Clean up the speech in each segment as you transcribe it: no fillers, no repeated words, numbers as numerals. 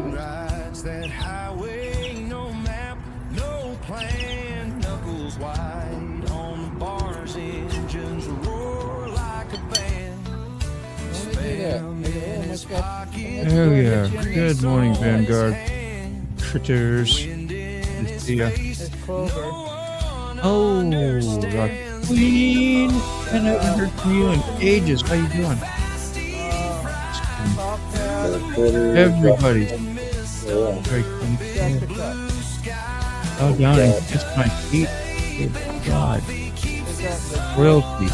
rides that highway, no map, no plan. Knuckles wide on the bars, engines roar like a band. Spam in his pocket. Oh yeah. Good morning, Vanguard. Critters. Good to see ya. Oh, Rocket Queen. I haven't heard from you in ages. How you doing? Everybody. Very cool. Oh, down and kiss my feet. Good God. Royalty.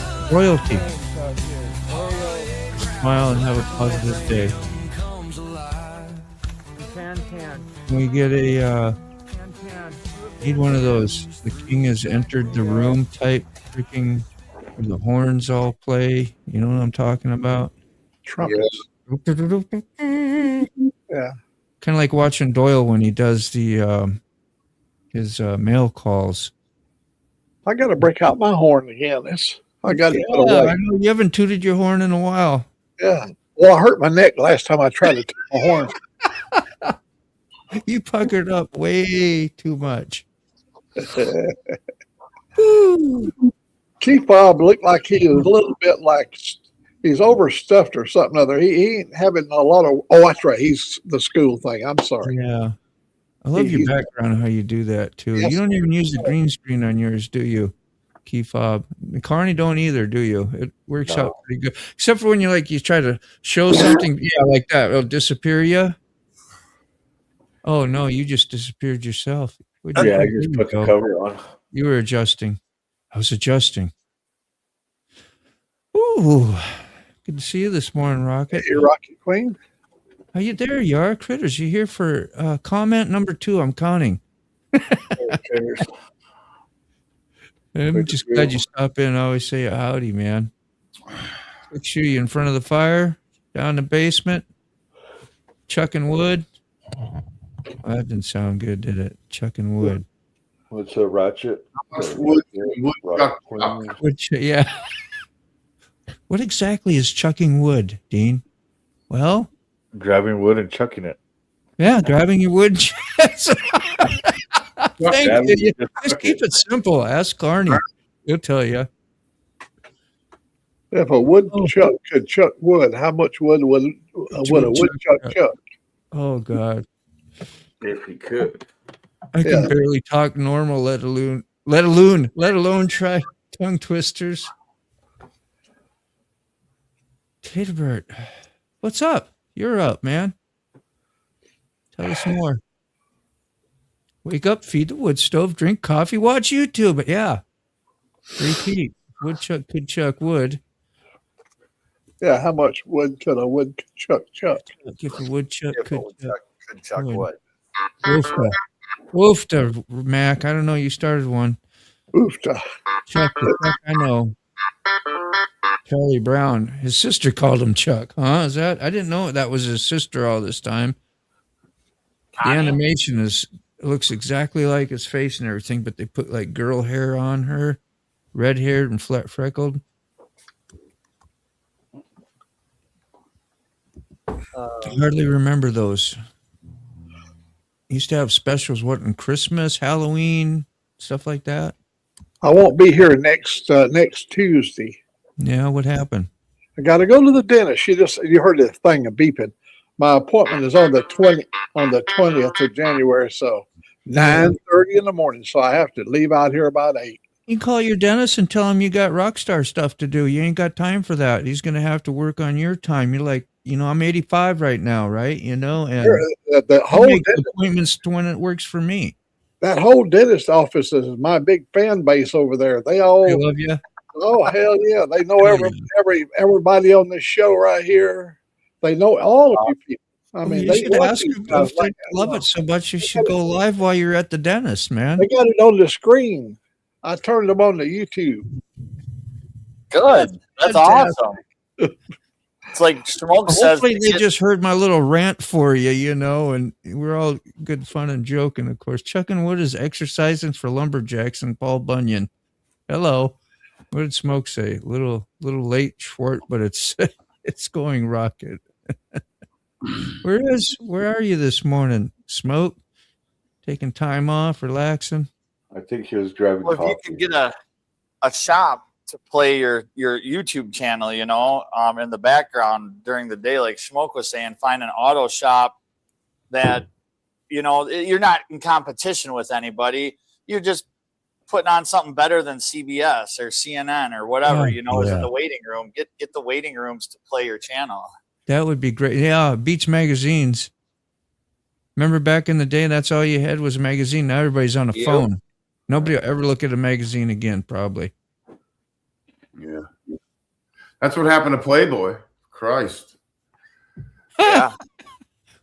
Smile and have a positive day. Can we get a, need one of those, the king has entered the room type freaking, where the horns all play. You know what I'm talking about? Trumpets. Yeah. Kind of like watching Doyle when he does the, his mail calls. I got to break out my horn again. I got to put Yeah, away. I know you haven't tooted your horn in a while. Yeah. Well, I hurt my neck last time I tried to toot my horn. You puckered up way too much. Chief Bob looked like he was a little bit like he's overstuffed or something other. He ain't having a lot of. Oh, that's right. He's the school thing. I'm sorry. Yeah. I love your background, how you do that too. Yes. You don't even use the green screen on yours, do you? Key fob. Carney don't either, do you? It works out pretty good. Except for when you try to show something, like that. It'll disappear you. Oh no, you just disappeared yourself. Yeah, I just put the cover on. You were adjusting. I was adjusting. Ooh. Good to see you this morning, Rocket. Hey, Rocket Queen. Are you there? You are, Critters. You here for comment number 2? I'm counting. I'm just glad you stopped in. I always say a howdy, man. Picture you in front of the fire, down in the basement, chucking wood. Oh, that didn't sound good, did it? Chucking wood. What's a ratchet? Wood Yeah. What exactly is chucking wood, Dean? Well, grabbing wood and chucking it. Yeah, grabbing your wood. Thank you. Just keep it simple. Ask Carney. He'll tell you. If a woodchuck could chuck wood, how much wood would a woodchuck chuck? Oh God! If he could, I can barely talk normal, let alone try tongue twisters. Taterbert, what's up? You're up, man. Tell us more. Wake up, feed the wood stove, drink coffee, watch YouTube. But yeah, repeat. Woodchuck could chuck wood. Yeah, how much wood could a woodchuck chuck? If a woodchuck could chuck wood. Woofta, Mac. I don't know. You started one. Woofta. Chuck, I know. Charlie Brown. His sister called him Chuck. Huh? Is that? I didn't know that was his sister all this time. The animation looks exactly like his face and everything, but they put like girl hair on her, red haired and freckled. I hardly remember those. Used to have specials, in Christmas, Halloween, stuff like that. I won't be here next Tuesday. Yeah, what happened? I got to go to the dentist. You heard the thing of beeping. My appointment is on the 20th of January, so 9:30 in the morning. So I have to leave out here about 8. You call your dentist and tell him you got rock star stuff to do. You ain't got time for that. He's going to have to work on your time. You're like, I'm 85 right now, right? And the whole make appointments when it works for me. That whole dentist office is my big fan base over there. They all love you. Oh hell yeah! They know everybody on this show right here. They know all of you people. I mean, you should ask them if they love it so much. You should go live while you're at the dentist, man. They got it on the screen. I turned them on to YouTube. Good. That's awesome. It's like Smoke says. Hopefully they just heard my little rant for you, and we're all good fun and joking, of course. Chucking wood is exercising for lumberjacks and Paul Bunyan. Hello. What did Smoke say? Little late, Schwart, but it's going rocket. Where are you this morning? Smoke? Taking time off, relaxing? I think he was driving. Well, if you can get a shop to play your YouTube channel, in the background during the day, like Smoke was saying, find an auto shop that, you're not in competition with anybody. You're just putting on something better than CBS or CNN or whatever, is in the waiting room. Get the waiting rooms to play your channel. That would be great. Yeah, beats magazines. Remember back in the day, that's all you had was a magazine. Now everybody's on a phone. Nobody will ever look at a magazine again, probably. Yeah. That's what happened to Playboy. Christ. Yeah.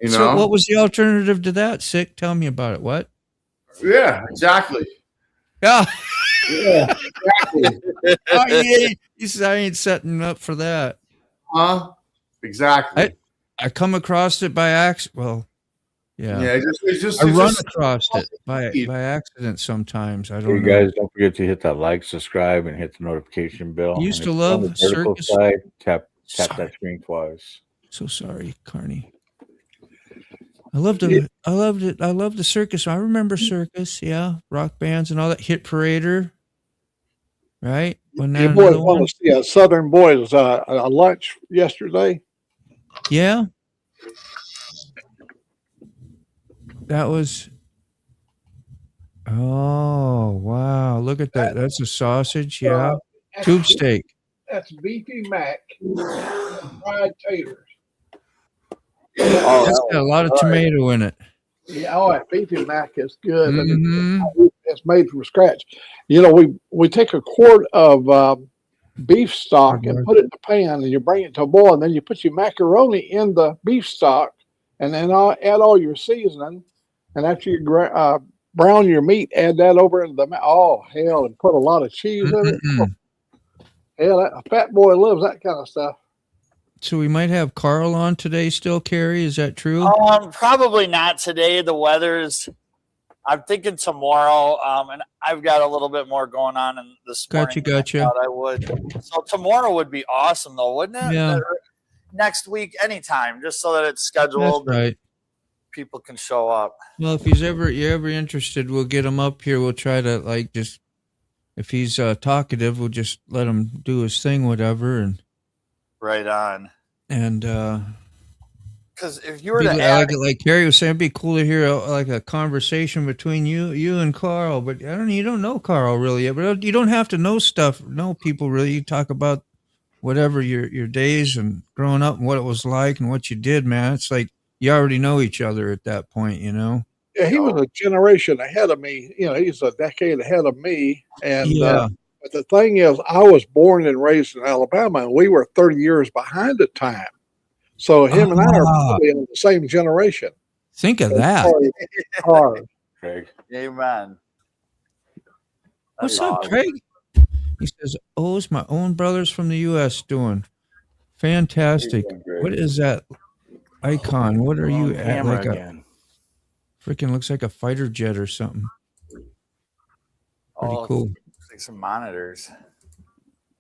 So what was the alternative to that? Sick? Tell me about it. What? Yeah, exactly. Yeah. Yeah, exactly. Oh, yeah. He said, I ain't setting up for that. Huh? Exactly. I come across it by accident. Well, yeah. Yeah, I run across it by accident sometimes. I don't know. You guys don't forget to hit that like, subscribe, and hit the notification bell. I used And to if it's on love the vertical circus. side, tap Sorry. that screen twice. So sorry, Carney. I loved it. I loved the circus. I remember circus. Yeah, rock bands and all that. Hit Parader, right? When You boys want to see a Southern Boys a lunch yesterday? Yeah, that was. Oh wow! Look at that. That's a sausage. Yeah, tube steak. That's beefy mac, fried taters. Oh, That's got a lot of tomato in it. Yeah, that beefy mac is good. Mhm. And it's made from scratch. We take a quart of beef stock and put it in the pan, and you bring it to a boil, and then you put your macaroni in the beef stock, and then add all your seasoning. And after you brown your meat, add that over into and put a lot of cheese in it. Mm-mm. Hell, a fat boy loves that kind of stuff. So we might have Carl on today still, Carrie. Is that true? Probably not today. The weather's. I'm thinking tomorrow. And I've got a little bit more going on in this morning. Gotcha. I thought I would. So tomorrow would be awesome, though, wouldn't it? Yeah. Next week, anytime, just so that it's scheduled. That's right. People can show up. Well, if you're ever interested, we'll get him up here. We'll try to if he's talkative, we'll just let him do his thing, whatever, and Right on. Because if you were to like Carrie was saying, it'd be cool to hear a conversation between you and Carl. But you don't know Carl really yet. But you don't have to know people really. You talk about whatever your days and growing up and what it was like and what you did, man. It's like you already know each other at that point, Yeah, he was a generation ahead of me. He's a decade ahead of me. And but the thing is, I was born and raised in Alabama, and we were 30 years behind the time. So him and I are probably in the same generation. Think of that. Hard. Craig. Amen. What's up, Craig? He says, "It's my own brothers from the U.S. doing fantastic. What is that icon? What are you at? Like freaking looks like a fighter jet or something. Pretty cool. Like some monitors.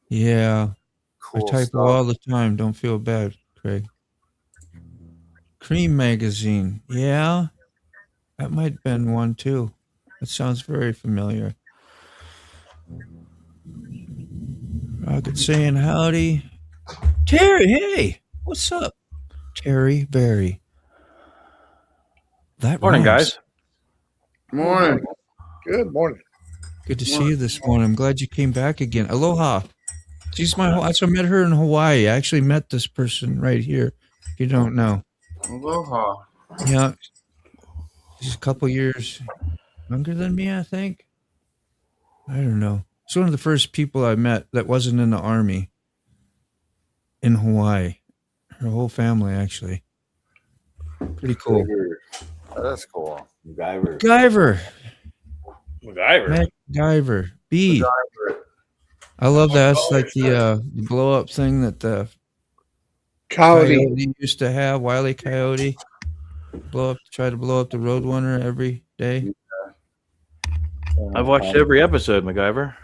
Yeah. Cool I type stuff. all the time. Don't feel bad, Craig. Cream magazine. Yeah. That might have been one too. That sounds very familiar. Rocket saying howdy. Terry, hey. What's up? Terry Berry. That Morning, rhymes. guys. Morning. Good morning. Good to see you this morning. I'm glad you came back again. Aloha. She's I met her in Hawaii. I actually met this person right here. If you don't know. Aloha. Yeah. She's a couple years younger than me, I think. I don't know. It's one of the first people I met that wasn't in the Army in Hawaii. Her whole family, actually. Pretty cool. That's cool. MacGyver. B. I love that. It's like the blow up thing that the Coyote used to have. Wile E. Coyote try to blow up the Roadrunner every day. I've watched every episode, MacGyver.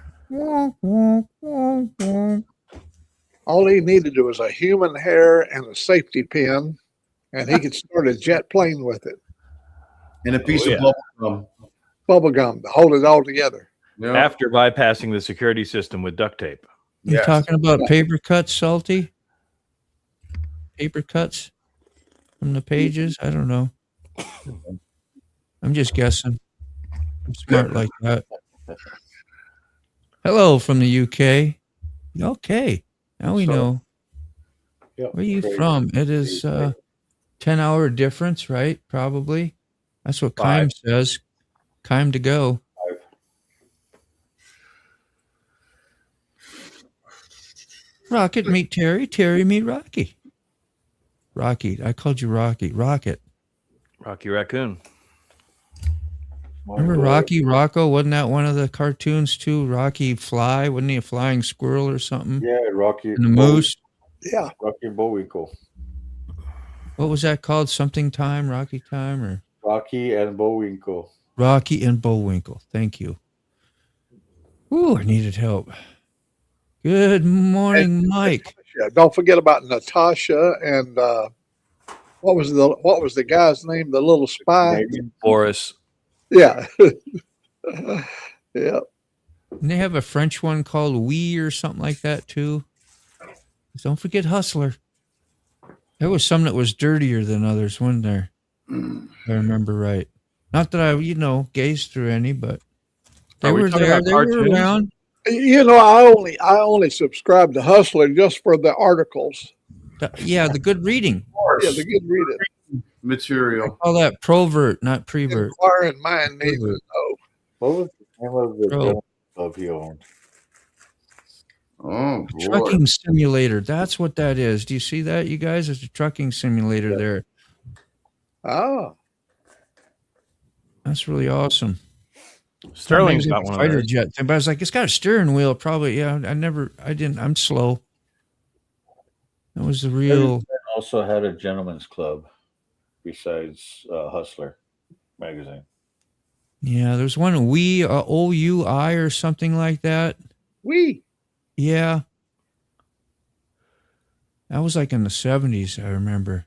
All he needed was a human hair and a safety pin, and he could start a jet plane with it. And a piece Oh, of yeah. bubble gum. Bubble gum to hold it all together. Yeah. After bypassing the security system with duct tape. You Yes. talking about paper cuts, Salty? Paper cuts from the pages? I don't know. I'm just guessing. I'm smart like that. Hello from the UK. Okay. Now we So- know. Yep. Where are you Great. from? It is 10-hour difference, right? Probably. That's what Kime says. Kime to go. Rocket meet Terry. Terry meet Rocky. Rocky. I called you Rocky. Rocket. Rocky Raccoon. Remember Rocky Rocco? Wasn't that one of the cartoons too? Rocky Fly? Wasn't he a flying squirrel or something? Yeah, Rocky. And the moose. Yeah. Rocky Bullwinkle. What was that called? Something Time? Rocky Time? Or Rocky and Bullwinkle. Rocky and Bullwinkle. Thank you. Ooh, I needed help. Good morning, Mike. Yeah, don't forget about Natasha and what was the guy's name? The little spy. Boris. Yeah. Yeah. And they have a French one called Wee or something like that too. Don't forget Hustler. There was some that was dirtier than others, wasn't there? If I remember right. Not that I, gazed through any, but they Are we were talking there. about They were cartoons? around. I only subscribe to Hustler just for the articles. Yeah, the good reading. Yeah, the good reading. Material. Call that provert, not prevert. Inquiring mind needs to know. What was the name of the Bro. gentleman club he owned? Oh, boy. Trucking simulator. That's what that is. Do you see that, you guys? It's a trucking simulator there. Ah, That's really awesome. Sterling's Maybe got a one of fighter those. jet thing, but I was like, it's got a steering wheel. Probably, yeah. I didn't. I'm slow. That was the real. Also had a gentleman's club besides Hustler magazine. Yeah, there's one OUI or something like that. we. Yeah, that was like in the 70s. I remember.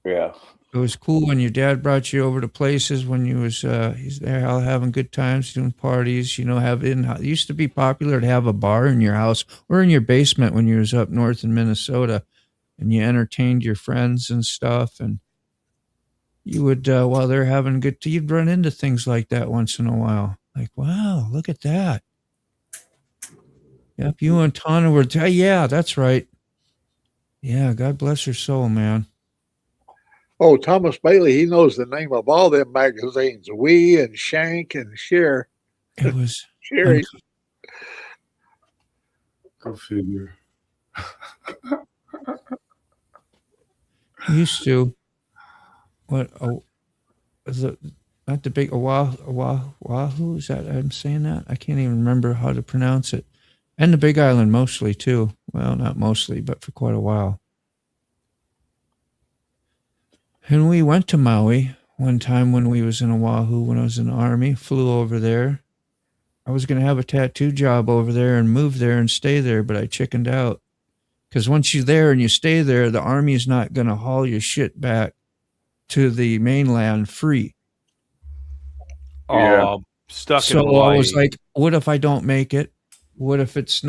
Yeah. It was cool when your dad brought you over to places when you was he's there out having good times, doing parties. It used to be popular to have a bar in your house or in your basement when you was up north in Minnesota, and you entertained your friends and stuff. And you would while they're having good tea, you'd run into things like that once in a while. Like, wow, look at that. Yep, you and Tana were. Yeah, that's right. Yeah, God bless her soul, man. Oh, Thomas Bailey, he knows the name of all them magazines. We and Shank and Cher. It was. Sherry. Go figure. Used to. What? Oh, not the big Oahu? Is that? I'm saying that. I can't even remember how to pronounce it. And the Big Island mostly too. Well, not mostly, but for quite a while. And we went to Maui one time when we was in Oahu when I was in the Army. Flew over there. I was going to have a tattoo job over there and move there and stay there, but I chickened out. Because once you're there and you stay there, the Army's not going to haul your shit back to the mainland free. Yeah. Oh, stuck in So Hawaii. I was like, what if I don't make it? What if it's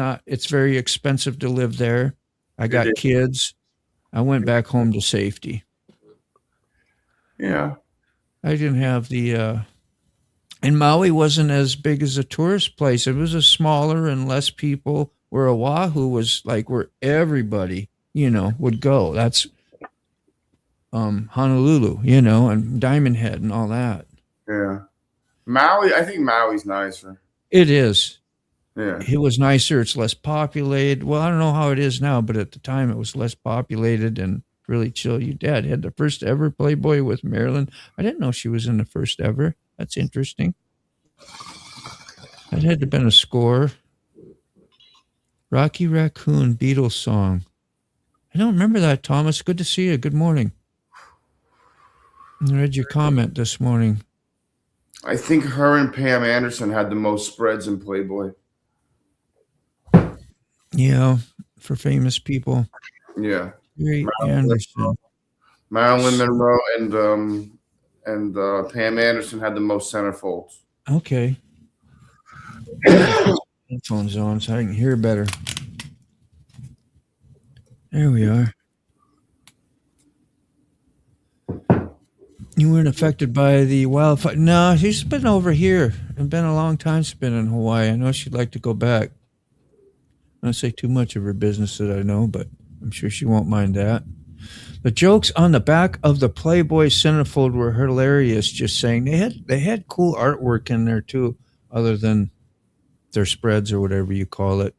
very expensive to live there? I got kids. I went back home to safety. Yeah. I didn't have and Maui wasn't as big as a tourist place. It was a smaller and less people, where Oahu was like where everybody, would go. That's Honolulu, and Diamond Head and all that. Yeah. Maui, I think Maui's nicer. It is. Yeah. It was nicer. It's less populated. Well, I don't know how it is now, but at the time it was less populated and really chill. Your dad had the first ever Playboy with Marilyn. I didn't know she was in the first ever. That's interesting. That had to have been a score. Rocky Raccoon Beatles song. I don't remember that, Thomas. Good to see you. Good morning. I read your comment this morning. I think her and Pam Anderson had the most spreads in Playboy. Yeah, for famous people. Yeah. Gary Anderson. Marilyn Monroe and Pam Anderson had the most centerfolds. Okay. Headphones on so I can hear better. There we are. You weren't affected by the wildfire? No, she's been over here. It's been a long time she's been in Hawaii. I know she'd like to go back. I don't say too much of her business that I know, but I'm sure she won't mind that. The jokes on the back of the Playboy centerfold were hilarious. Just saying, they had cool artwork in there too, other than their spreads or whatever you call it.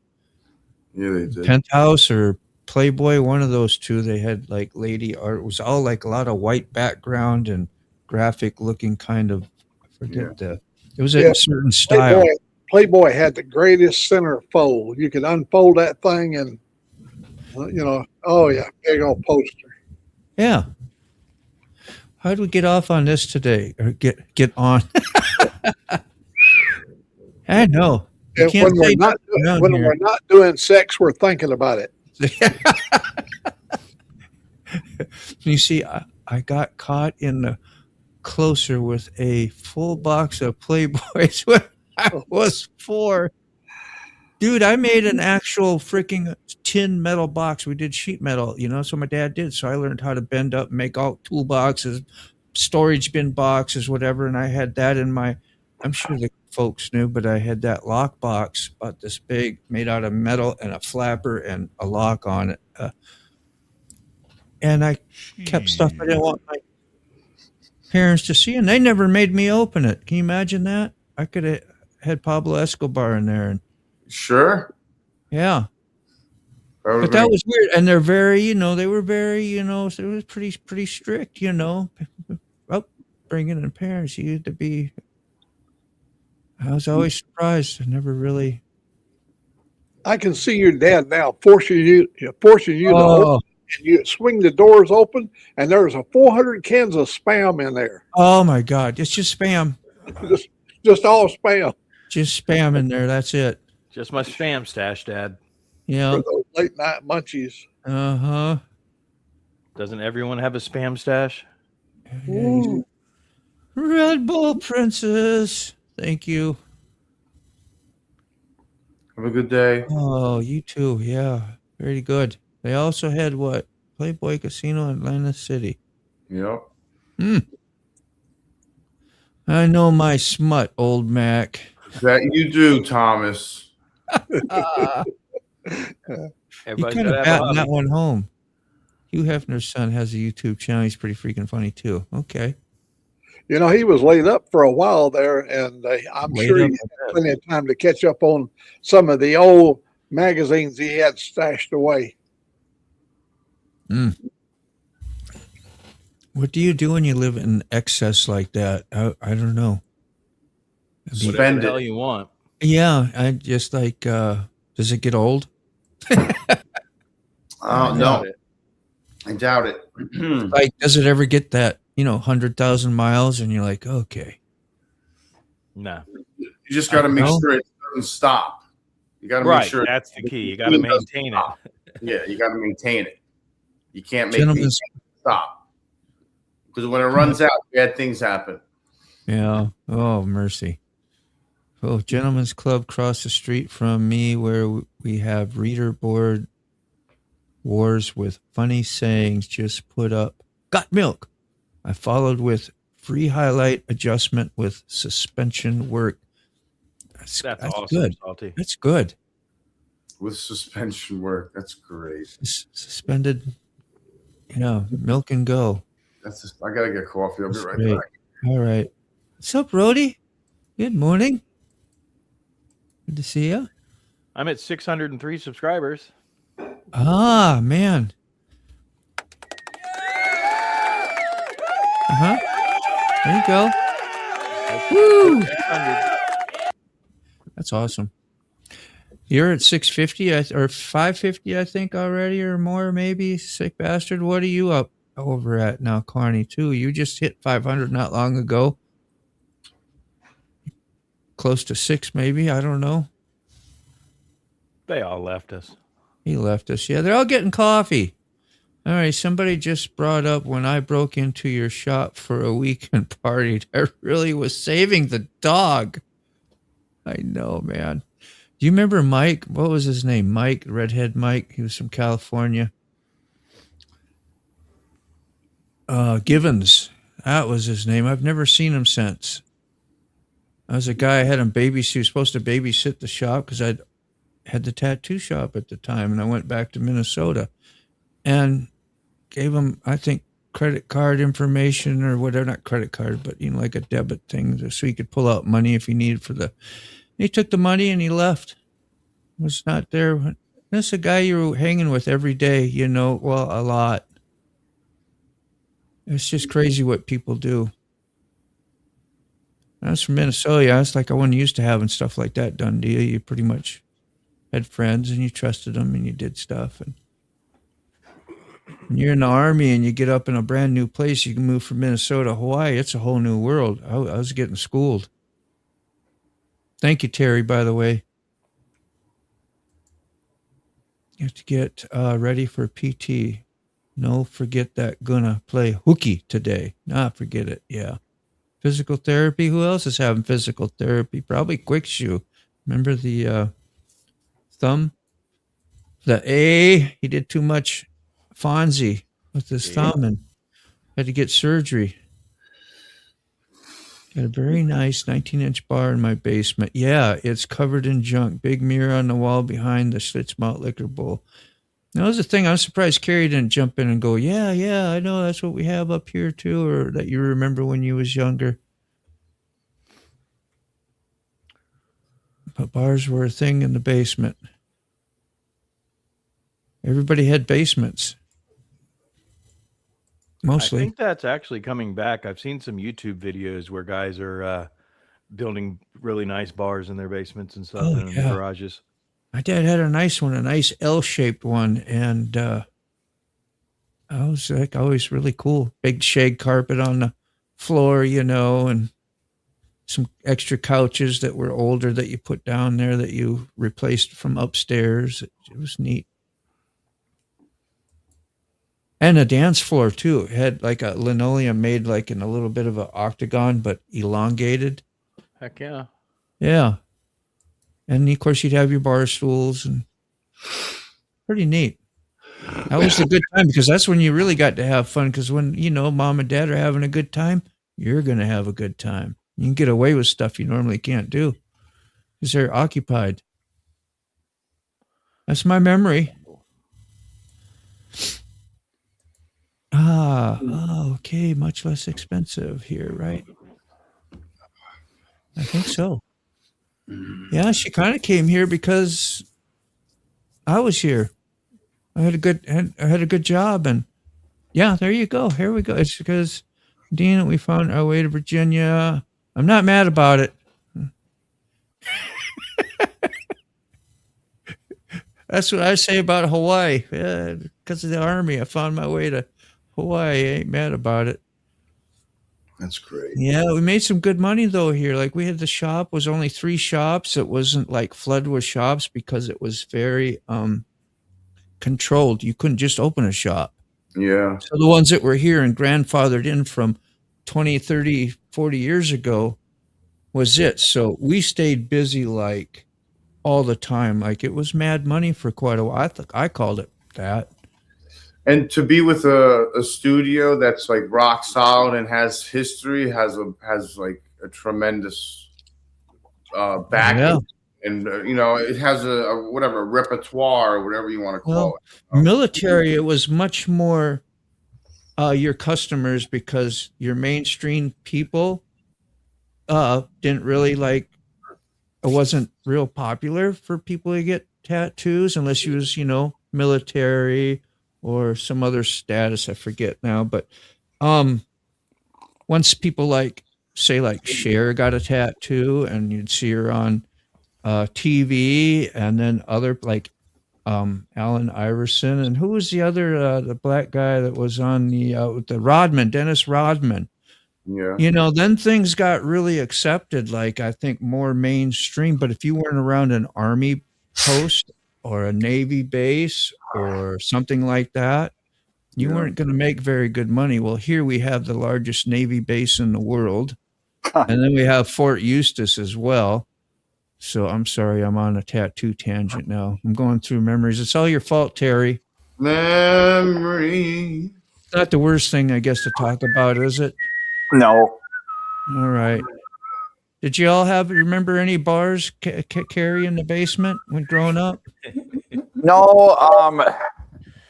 Yeah, they did. Penthouse or Playboy, one of those two. They had like lady art. It was all like a lot of white background and graphic looking kind of. I forget it was a certain style. Playboy had the greatest centerfold. You could unfold that thing and, oh yeah, big old poster. Yeah. How do we get off on this today? Or get on? I know. And when we're not doing sex, we're thinking about it. You see, I got caught in the closer with a full box of Playboys when I was 4. Dude, I made an actual freaking tin metal box. We did sheet metal, so my dad did. So I learned how to bend up and make all toolboxes, storage bin boxes, whatever. And I had that in I'm sure the folks knew, but I had that lock box about this big, made out of metal and a flapper and a lock on it. And I kept stuff I didn't want my parents to see, and they never made me open it. Can you imagine that? I could have had Pablo Escobar in there. And Sure. yeah. But that was weird. And they're very, they were very, so it was pretty strict, bringing in parents. You had to be. I was always surprised. I never really. I can see your dad now forcing you to open, and you swing the doors open, and there's 400 cans of Spam in there. Oh my God! It's just Spam. just all Spam. Just Spam in there. That's it. Just my Spam stash, Dad. Yeah. For those late night munchies. Uh-huh. Doesn't everyone have a Spam stash? Ooh. Red Bull Princess. Thank you. Have a good day. Oh, you too. Yeah. Very good. They also had what? Playboy Casino in Atlantic City. Yep. I know my smut, old Mac. That you do, Thomas. You kind of batting that one home. Hugh Hefner's son has a YouTube channel. He's pretty freaking funny too. Okay. He was laid up for a while there, and I'm sure he had plenty of time to catch up on some of the old magazines he had stashed away. What do you do when you live in excess like that? I don't know. Spend Whatever the it. hell you want. Yeah, I just like. Does it get old? No, I doubt it. Like, does it ever get that 100,000 miles, and you're like, okay, No. You just got to make sure it doesn't stop. You got to make sure. That's the key. You got to maintain it. Yeah, you got to maintain it. You can't make Gentlemen, it stop, because when it runs out, bad things happen. yeah. Oh, mercy. Oh, Gentlemen's Club across the street from me, where we have reader board wars with funny sayings. Just put up, got milk. I followed with free highlight adjustment with suspension work. That's awesome, good. Salty. That's good. With suspension work, that's great. Suspended, milk and go. I gotta get coffee. I'll be right Great. back. All right. What's up, Rody? Good morning. Good to see you. I'm at 603 subscribers. Ah, man. There you go. Woo! That's awesome. You're at 650 or 550, I think, already, or more, maybe. Sick bastard. What are you up over at now, Carney? Too. You just hit 500 not long ago. Close to 6, maybe. I don't know. They all left us. He left us. Yeah, they're all getting coffee. All right, somebody just brought up when I broke into your shop for a weekend party. I really was saving the dog. I know, man. Do you remember Mike? What was his name? Mike, redhead Mike. He was from California. Givens. That was his name. I've never seen him since. I was a guy I had him babysit. He was supposed to babysit the shop because I'd had the tattoo shop at the time, and I went back to Minnesota and gave him, I think, credit card information or whatever, not credit card, but like a debit thing, so he could pull out money if he needed for the. He took the money and he left. Was not there. That's a guy you were hanging with every day, well, a lot. It's just crazy what people do. I was from Minnesota. I was like, I wasn't used to having stuff like that done to you. You pretty much had friends and you trusted them and you did stuff. And when you're in the Army and you get up in a brand new place, you can move from Minnesota to Hawaii. It's a whole new world. I was getting schooled. Thank you, Terry, by the way. You have to get ready for PT. No, forget that. Gonna play hooky today. Nah, forget it. Yeah. Physical therapy. Who else is having physical therapy? Probably Quick Shoe. Remember the thumb? The A. He did too much Fonzie with his thumb and had to get surgery. Got a very nice 19-inch bar in my basement. Yeah, it's covered in junk. Big mirror on the wall behind the Schlitzmalt liquor bowl. That was the thing. I'm surprised Carrie didn't jump in and go, yeah, I know that's what we have up here too, or that you remember when you was younger. But bars were a thing in the basement. Everybody had basements. Mostly. I think that's actually coming back. I've seen some YouTube videos where guys are building really nice bars in their basements and stuff in yeah. garages. My dad had a nice one, a nice L-shaped one, and I was like always really cool. Big shag carpet on the floor, and some extra couches that were older that you put down there that you replaced from upstairs. It was neat. And a dance floor too. It had like a linoleum made like in a little bit of an octagon, but elongated. Heck yeah. Yeah. And of course you'd have your bar stools and pretty neat. That was a good time because that's when you really got to have fun. Because when, mom and dad are having a good time, you're going to have a good time. You can get away with stuff you normally can't do because they're occupied. That's my memory. Okay. Much less expensive here, right? I think so. Yeah, she kind of came here because I was here. I had a good job, and yeah, there you go. Here we go. It's because Dean, we found our way to Virginia. I'm not mad about it. That's what I say about Hawaii. Yeah, because of the Army, I found my way to Hawaii. I ain't mad about it. That's great. Yeah, we made some good money though here. Like we had the shop was only 3 shops. It wasn't like flood with shops because it was very controlled. You couldn't just open a shop. Yeah. So the ones that were here and grandfathered in from 20, 30, 40 years ago was it. So we stayed busy like all the time. Like it was mad money for quite a while. I called it that. And to be with a studio that's like rock solid and has history, has like a tremendous backing, Yeah. and it has a whatever repertoire or whatever you want to call it. Military, it was much more your customers because your mainstream people didn't really it wasn't real popular for people to get tattoos unless you was, military or some other status. I forget now, but once people say Cher got a tattoo and you'd see her on TV, and then other Allen Iverson, and who was the other the black guy that was on the Rodman, Dennis Rodman. Yeah. Then things got really accepted, I think more mainstream. But if you weren't around an Army post or a Navy base or something like that, You Yeah. weren't going to make very good money. Well, here we have the largest Navy base in the world, and then we have Fort Eustis as well. So I'm sorry, I'm on a tattoo tangent now. I'm going through memories. It's all your fault, Terry. Memory. It's not the worst thing, I guess, to talk about, is it? No. All right. Did you all remember any bars, Carrie, in the basement when growing up? No,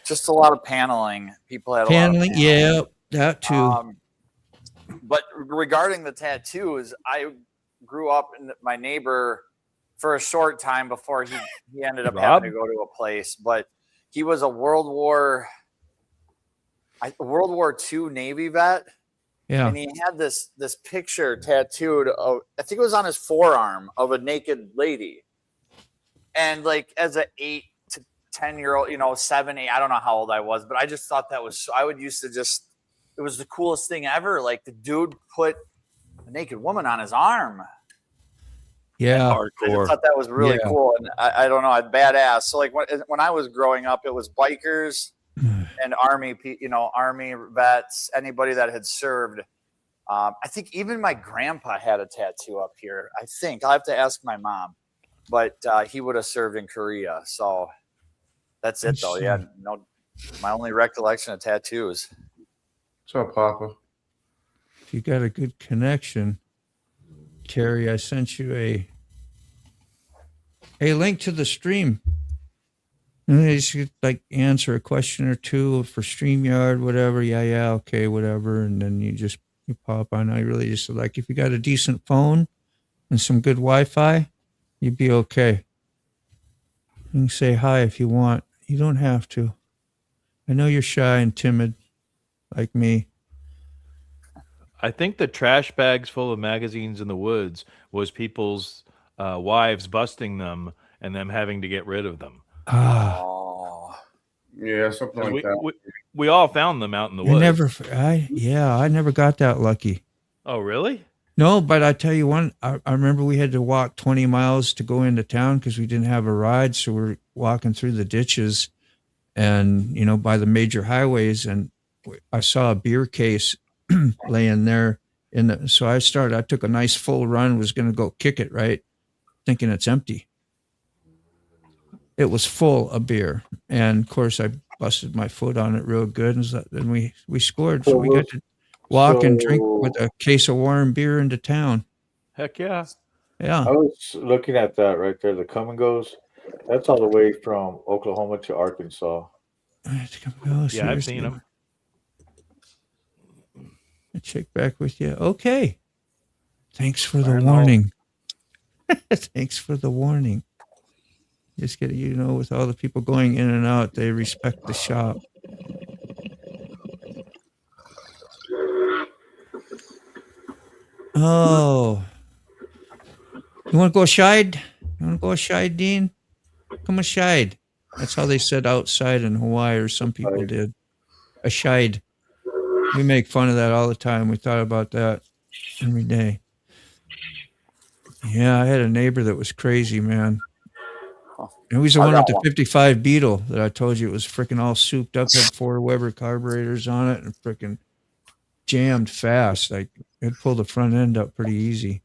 just a lot of paneling. People had a lot Paneling, of paneling. yeah, that too. But regarding the tattoos, I grew up in my neighbor for a short time before he ended up Rob? having to go to a place. But he was a World War II Navy vet. Yeah. And he had this picture tattooed of, I think it was on his forearm, of a naked lady. And like as an 8 to 10-year-old, 7, 8, I don't know how old I was, but I just thought that was I would used to just, it was the coolest thing ever. Like the dude put a naked woman on his arm. Yeah. I just Hardcore. thought that was really Yeah. cool. And I don't know, I'd badass. So like when I was growing up, it was bikers and army vets, anybody that had served. I think even my grandpa had a tattoo up here. I think I'll have to ask my mom, but he would have served in Korea. So that's it, though. Yeah, no, my only recollection of tattoos. What's up, Papa? If you got a good connection, Terry, I sent you a link to the stream. And you should like answer a question or two for StreamYard, whatever. Yeah, okay, whatever. And then you pop on. I really just like if you got a decent phone and some good Wi-Fi, you'd be okay. You can say hi if you want. You don't have to. I know you're shy and timid like me. I think the trash bags full of magazines in the woods was people's wives busting them and them having to get rid of them. Oh, Yeah, something like that. We all found them out in the I woods. I never got that lucky. Oh, really? No, but I tell you one, I remember we had to walk 20 miles to go into town because we didn't have a ride. So we're walking through the ditches and, by the major highways. And I saw a beer case laying there so I took a nice full run, was going to go kick it, right? Thinking it's empty. It was full of beer. And of course I busted my foot on it real good. And we scored. So we got to walk and drink with a case of warm beer into town. Heck yeah. Yeah. I was looking at that right there, the come and goes. That's all the way from Oklahoma to Arkansas. Yeah, I've seen them. I check back with you. Okay. Thanks for the warning. Thanks for the warning. Just get with all the people going in and out, they respect the shop. Oh. You want to go shide? You want to go shide, Dean? Come a shide. That's how they said outside in Hawaii, or some people did. A shide. We make fun of that all the time. We thought about that every day. Yeah, I had a neighbor that was crazy, man. He was the one with the 55 Beetle that I told you it was freaking all souped up, had 4 Weber carburetors on it, and freaking jammed fast. Like it pulled the front end up pretty easy.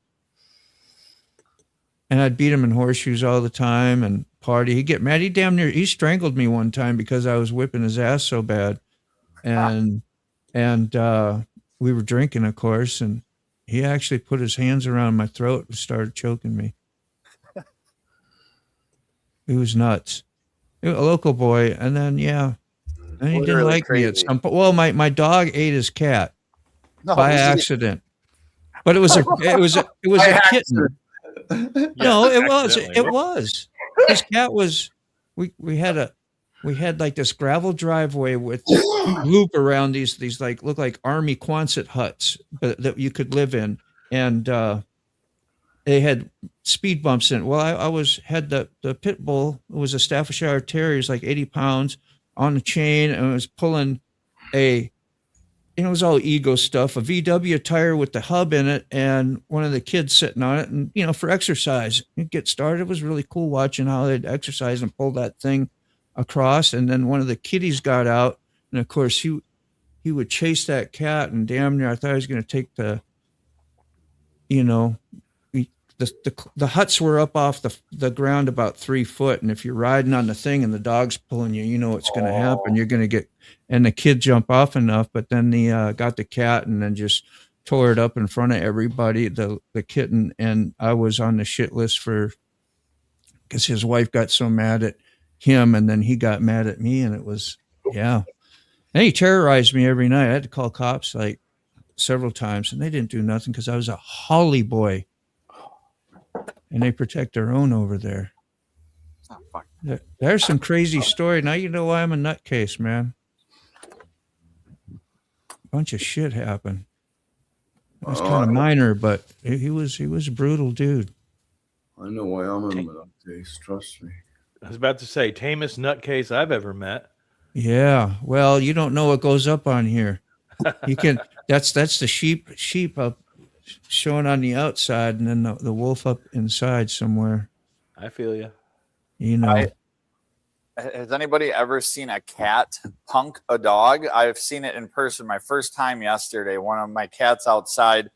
And I'd beat him in horseshoes all the time and party. He'd get mad. He strangled me one time because I was whipping his ass so bad. And we were drinking, of course, and he actually put his hands around my throat and started choking me. He was nuts. A local boy. And then, and he didn't like me at some point. Well, my dog ate his cat by accident, but it was a kitten. No, it was. His cat was, we had like this gravel driveway with loop around these like look like army Quonset huts, but that you could live in. And, they had speed bumps in. Well, I had the pit bull. It was a Staffordshire Terrier. It was like 80 pounds on a chain, and it was pulling it was all ego stuff, a VW tire with the hub in it, and one of the kids sitting on it, and for exercise. You'd get started. It was really cool watching how they'd exercise and pull that thing across. And then one of the kiddies got out And of course, he would chase that cat, and damn near I thought he was going to take the, you know, the huts were up off the ground about 3 foot, and if you're riding on the thing and the dog's pulling you, you know what's going to happen. You're going to get, and the kid jump off enough, but then the got the cat and then just tore it up in front of everybody, the kitten, and I was on the shit list for, because his wife got so mad at him, and then he got mad at me, and it was, yeah. And he terrorized me every night. I had to call cops like several times, and they didn't do nothing because I was a Holly boy. And they protect their own over there. There's some crazy story. Now you know why I'm a nutcase, man. Bunch of shit happened. It was kind of minor, but he was a brutal dude. I know why I'm in that case. Trust me. I was about to say, tamest nutcase I've ever met. Yeah. Well, you don't know what goes up on here. You can. That's the sheep up showing on the outside, and then the wolf up inside somewhere. I feel you. You know. Has anybody ever seen a cat punk a dog? I've seen it in person. My first time yesterday, one of my cats outside,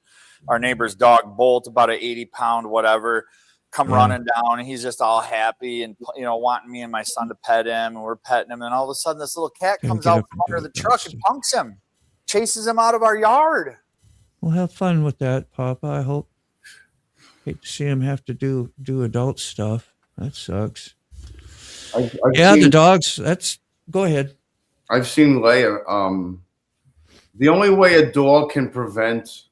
our neighbor's dog Bolt, about an 80-pound whatever, come running down. He's just all happy and, you know, wanting me and my son to pet him, and we're petting him. And all of a sudden, this little cat comes out from under the truck and punks him, chases him out of our yard. Well, have fun with that, Papa. I hope. Hate to see him have to do adult stuff. That sucks. I've the seen, dogs. That's. Go ahead. I've seen Leia. The only way a dog can prevent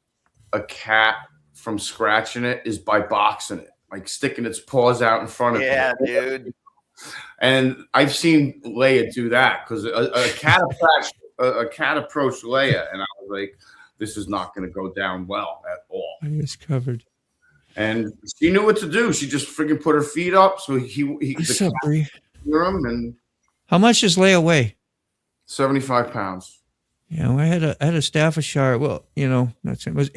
a cat from scratching it is by boxing it, like sticking its paws out in front of it. Yeah, dude. And I've seen Leia do that because a cat approached Leia, and I was like, this is not going to go down well at all. I was covered. And she knew what to do. She just freaking put her feet up, so What's up, Bree? him, and How much does Leia weigh? 75 pounds. Yeah, I had a Staffordshire. Well, you know, it was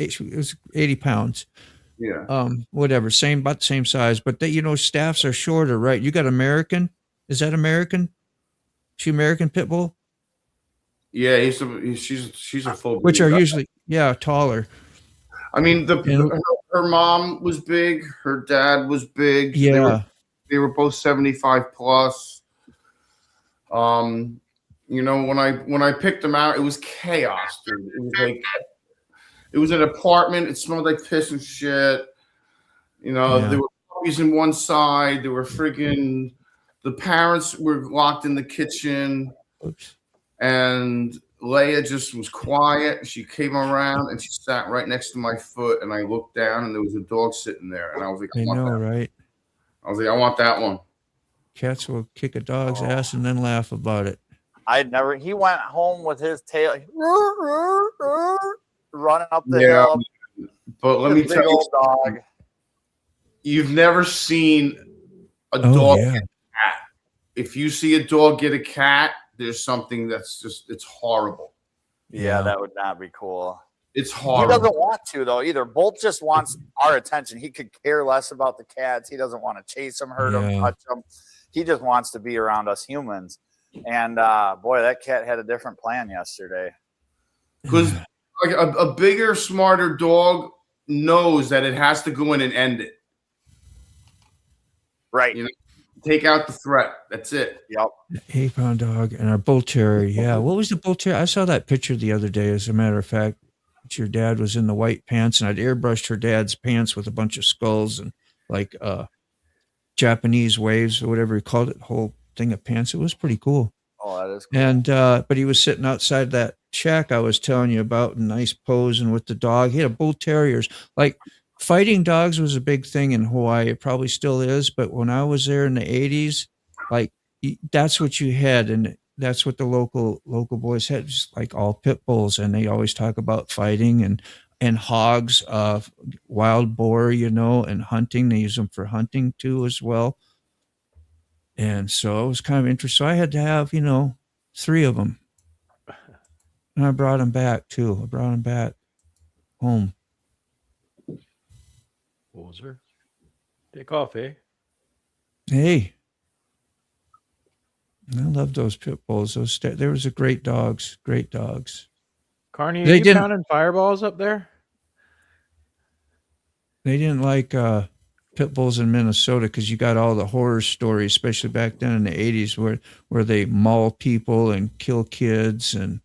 80 pounds. Yeah. Whatever, about the same size. But you know, staffs are shorter, right? You got American. Is that American? She American Pit Bull? Yeah, she's a full. Which are usually taller. I mean, her mom was big. Her dad was big. Yeah, they were both 75 plus. You know, when I picked them out, it was chaos, dude. It was like, it was an apartment. It smelled like piss and shit. You know, there were puppies in one side. There were freaking, the parents were locked in the kitchen. Oops. And Leia just was quiet. She came around and she sat right next to my foot. And I looked down and there was a dog sitting there. And I was like, I know, right? I was like, I want that one. Cats will kick a dog's ass and then laugh about it. He went home with his tail running up the hill. But let me tell you, dog. You've never seen a dog get a cat. If you see a dog get a cat, there's something that's just, it's horrible. Yeah, that would not be cool. It's horrible. He doesn't want to, though, either. Bolt just wants our attention. He could care less about the cats. He doesn't want to chase them, hurt them, touch them. He just wants to be around us humans. And, boy, that cat had a different plan yesterday. Because like a bigger, smarter dog knows that it has to go in and end it. Right. You know, take out the threat. That's it. Yep. 8-pound dog and our bull terrier. Yeah. What was the bull terrier? I saw that picture the other day, as a matter of fact. Your dad was in the white pants, and I'd airbrushed her dad's pants with a bunch of skulls and like Japanese waves or whatever he called it, whole thing of pants. It was pretty cool. Oh, that is cool. And but he was sitting outside that shack I was telling you about, in nice pose and with the dog. He had a bull terriers. Like, fighting dogs was a big thing in Hawaii. It probably still is, but when I was there in the 80s, like, that's what you had, and that's what the local boys had, just like all pit bulls. And they always talk about fighting and hogs, wild boar, you know, and hunting. They use them for hunting too as well. And so it was kind of interesting. So I had to have, 3 of them. And I brought them back too. I brought them back home. Wozer. Take off, eh? Hey. I love those pit bulls. There was a great dogs. Great dogs. Carney, are They you didn't- pounding fireballs up there? They didn't like pit bulls in Minnesota because you got all the horror stories, especially back then in the 80s, where they maul people and kill kids and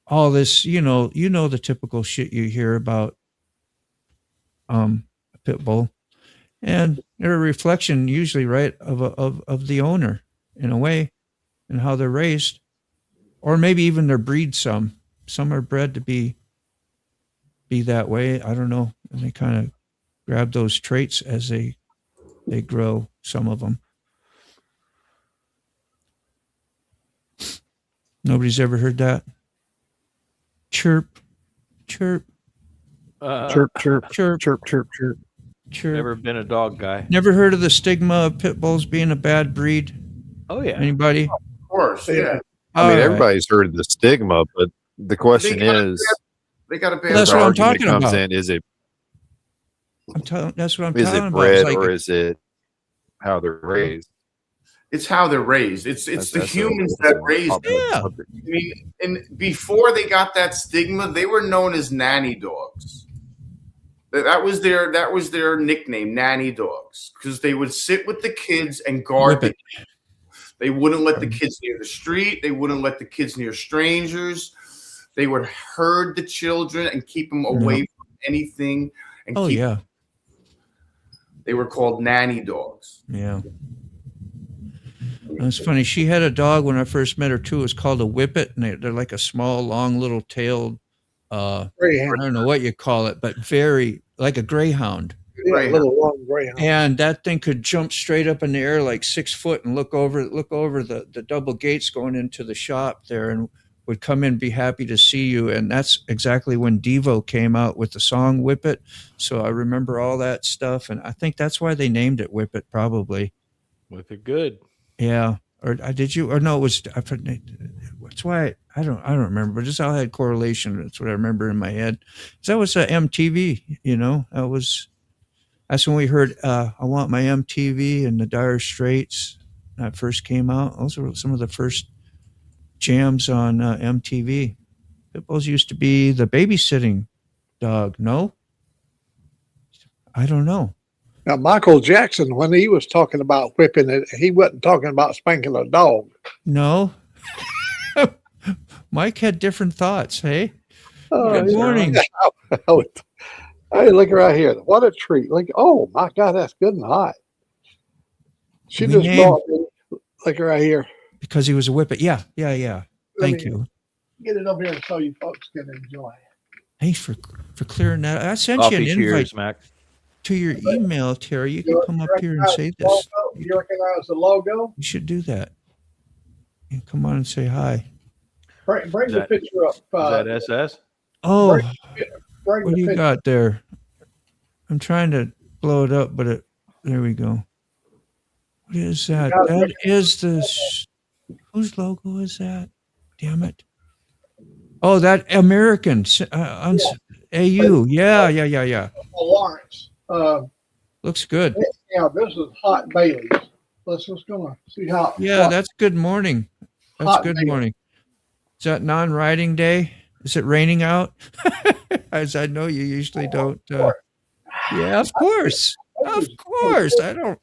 all this. You know the typical shit you hear about a pit bull, and they're a reflection, usually, right, of the owner in a way, and how they're raised, or maybe even their breed. Some are bred to be that way. I don't know. And they kind of grab those traits as they grow, some of them. Nobody's ever heard that? Chirp, chirp, Chirp, chirp, chirp, chirp, chirp, chirp. chirp. Never been a dog guy. Never heard of the stigma of pit bulls being a bad breed? Oh yeah. Anybody? Of course, yeah. I mean, All right. everybody's heard of the stigma, but the question is, They got a bad. That's the what I'm argument talking comes about. in: is it That's what I'm is talking it about. bred It's like, or is it how they're raised? It's how they're raised. It's the That's humans that's that raised them. Yeah. subject. I mean, and before they got that stigma, they were known as nanny dogs. That was their nickname, nanny dogs, because they would sit with the kids and guard the Whip kids. They wouldn't let the kids near the street. They wouldn't let the kids near strangers. They would herd the children and keep them away from anything. And oh keep, yeah, they were called nanny dogs. yeah. That's funny. She had a dog when I first met her too. It was called a whippet, and they're like a small, long, little tailed. I Greyhound. don't know what you call it, but very like a greyhound. Yeah, little long greyhound. And that thing could jump straight up in the air like 6 foot and look over the double gates going into the shop there, and would come in, be happy to see you. And that's exactly when Devo came out with the song Whip It. So I remember all that stuff. And I think that's why they named it Whip It, probably. With it good. Yeah. Or did you, or no, it was, that's why I don't remember, but just how I had correlation. That's what I remember in my head. So that was MTV, that's when we heard, I Want My MTV and the Dire Straits. That first came out. Those were some of the first jams on MTV. Pitbulls used to be the babysitting dog. No? I don't know. Now, Michael Jackson, when he was talking about whipping it, he wasn't talking about spanking a dog. No. Mike had different thoughts, hey? Oh, Good morning. Hey, look right here. What a treat. Look, oh my God, that's good and hot. She We just named- brought me, look right here. Because he was a whippet. Yeah. Thank you. Get it over here so you folks can enjoy it. Thanks for clearing that. I sent Coffee you an invite cheers, Mac. to your email, Terry. You can come up here and say this. Logo? You recognize the logo? You should do that. You come on and say hi. Bring Is the that- picture up. Is that SS? Oh, Bring what the do you picture. got there? I'm trying to blow it up, but there we go. What is that? got it. That is whose logo is that? Damn it. Oh, that American AU. Yeah. Lawrence. Looks good. Yeah, this is Hot Bailey's. Let's just go see how. Yeah, that's good morning. That's Hot good Bailey. morning. Is that non-riding day? Is it raining out? As I know you usually don't. Yeah, of course. Of course. I don't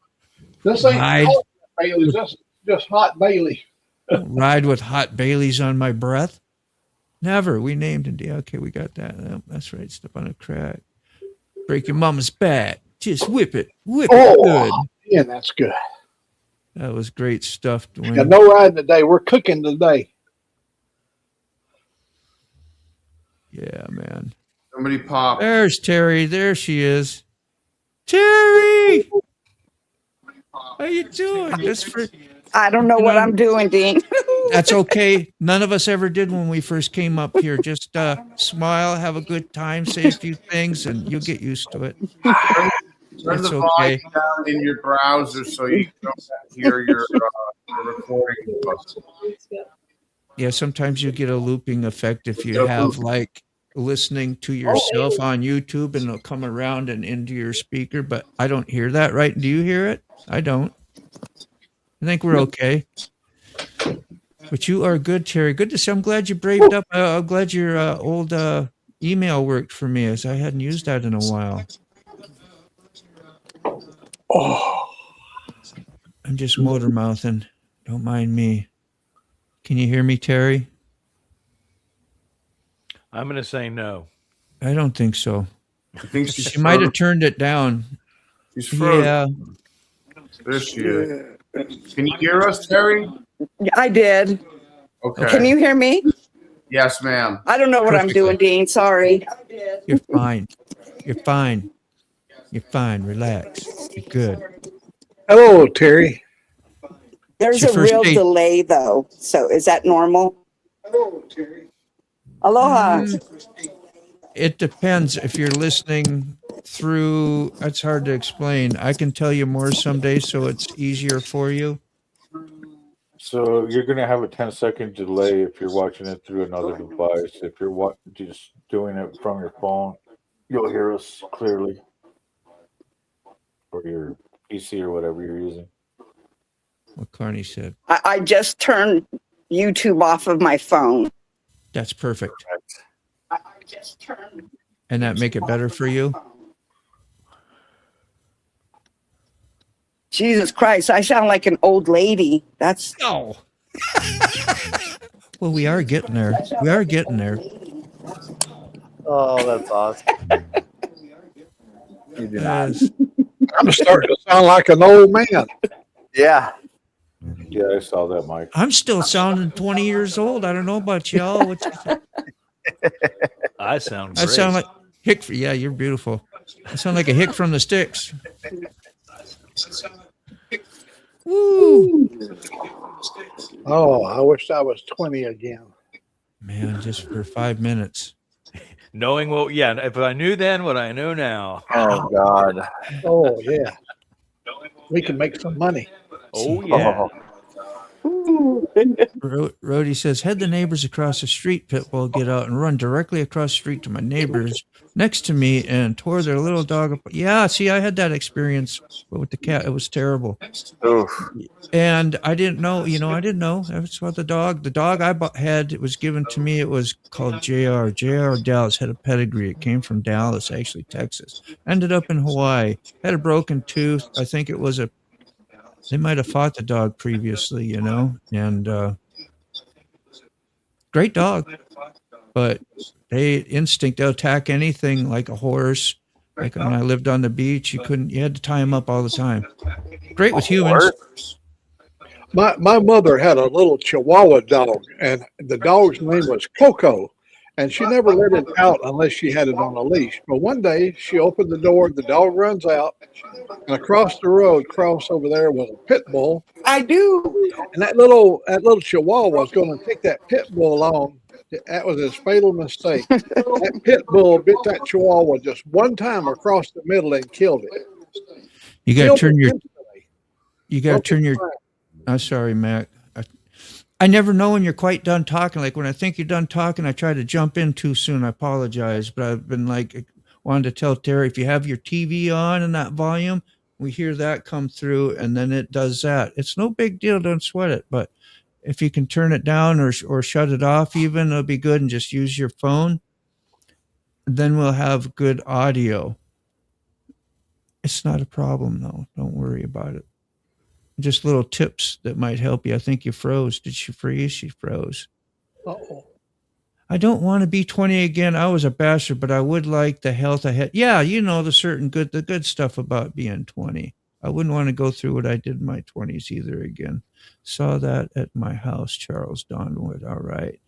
This ain't Ride. Hot Bailey's. This is just Hot Bailey. ride with hot Baileys on my breath. Never. We named it. Yeah, okay, we got that. That's right. Step on a crack. Break your mama's back. Just whip it. Whip it good. Yeah, that's good. That was great stuff, Dwayne. Yeah, no riding today. We're cooking today. Yeah, man. Somebody pop. There's Terry. There she is. Terry! How you doing? I don't know what I'm doing, Dean. That's okay. None of us ever did when we first came up here. Just smile, have a good time, say a few things, and you'll get used to it. Turn That's the okay. volume down in your browser so you don't hear your recording. Yeah, sometimes you get a looping effect if you have like listening to yourself on YouTube and it'll come around and into your speaker, but I don't hear that, right? Do you hear it? I don't. I think we're okay. But you are good, Terry. Good to see. I'm glad you braved up. I'm glad your old email worked for me, as I hadn't used that in a while. Oh, I'm just motor mouthing. Don't mind me. Can you hear me, Terry? I'm going to say no. I don't think so. I think she's She might have turned it down. She's frozen. Yeah. There she is. Can you hear us, Terry? I did. Okay. Can you hear me? Yes, ma'am. I don't know what I'm doing, Dean. Sorry. You're fine. You're fine. You're fine. Relax. You're good. hello, Terry. There's It's a your first real date. delay, though. So is that normal? Hello, Terry. Aloha. It depends if you're listening through. It's hard to explain. I can tell you more someday, so it's easier for you. So you're going to have a 10-second delay if you're watching it through another device. If you're just doing it from your phone, you'll hear us clearly. Or your PC or whatever you're using. What Carney said. I just turned YouTube off of my phone. That's perfect. And that make it better for you? Jesus Christ, I sound like an old lady. That's No. Well, we are getting there. We are getting there. Oh, that's awesome. You do not. I'm starting to sound like an old man. Yeah. Yeah, I saw that, Mike. I'm still sounding 20 years old. I don't know about y'all. I sound I great. sound like Hick. Yeah, you're beautiful. I sound like a hick from the sticks. Woo! Oh, I wish I was 20 again. Man, just for 5 minutes. Knowing what, yeah, if I knew then what I know now. Oh, God. Oh, yeah. We can make some money. Oh, yeah. Rhodey says, had the neighbors across the street pit bull get out and run directly across the street to my neighbors next to me and tore their little dog apart. Yeah, see, I had that experience with the cat. It was terrible. Oof. And I didn't know, I didn't know. That's what the dog I had, it was given to me. It was called JR. JR Dallas had a pedigree. It came from Dallas, actually, Texas. Ended up in Hawaii. Had a broken tooth. I think it was they might have fought the dog previously, and great dog, but they'll attack anything like a horse. Like when I lived on the beach, you had to tie him up all the time. Great with humans. My mother had a little Chihuahua dog, and the dog's name was Coco, and she never let it out unless she had it on a leash. But one day she opened the door, the dog runs out, and across the road, over there was a pit bull. I do. And that little Chihuahua was going to take that pit bull on. That was his fatal mistake. That pit bull bit that Chihuahua just one time across the middle and killed it. You got to turn your. Instantly. You got to turn your. I'm sorry, Mac. I never know when you're quite done talking. Like when I think you're done talking, I try to jump in too soon. I apologize, but I've been wanted to tell Terry, if you have your TV on and that volume, we hear that come through, and then it does that. It's no big deal. Don't sweat it. But if you can turn it down or shut it off, even it'll be good, and just use your phone. Then we'll have good audio. It's not a problem, though. Don't worry about it. Just little tips that might help you. I think you froze. Did she freeze? She froze. Uh-oh. I don't want to be 20 again. I was a bastard, but I would like the health I had. Yeah, the good stuff about being 20. I wouldn't want to go through what I did in my 20s either again. Saw that at my house, Charles Donwood. All right.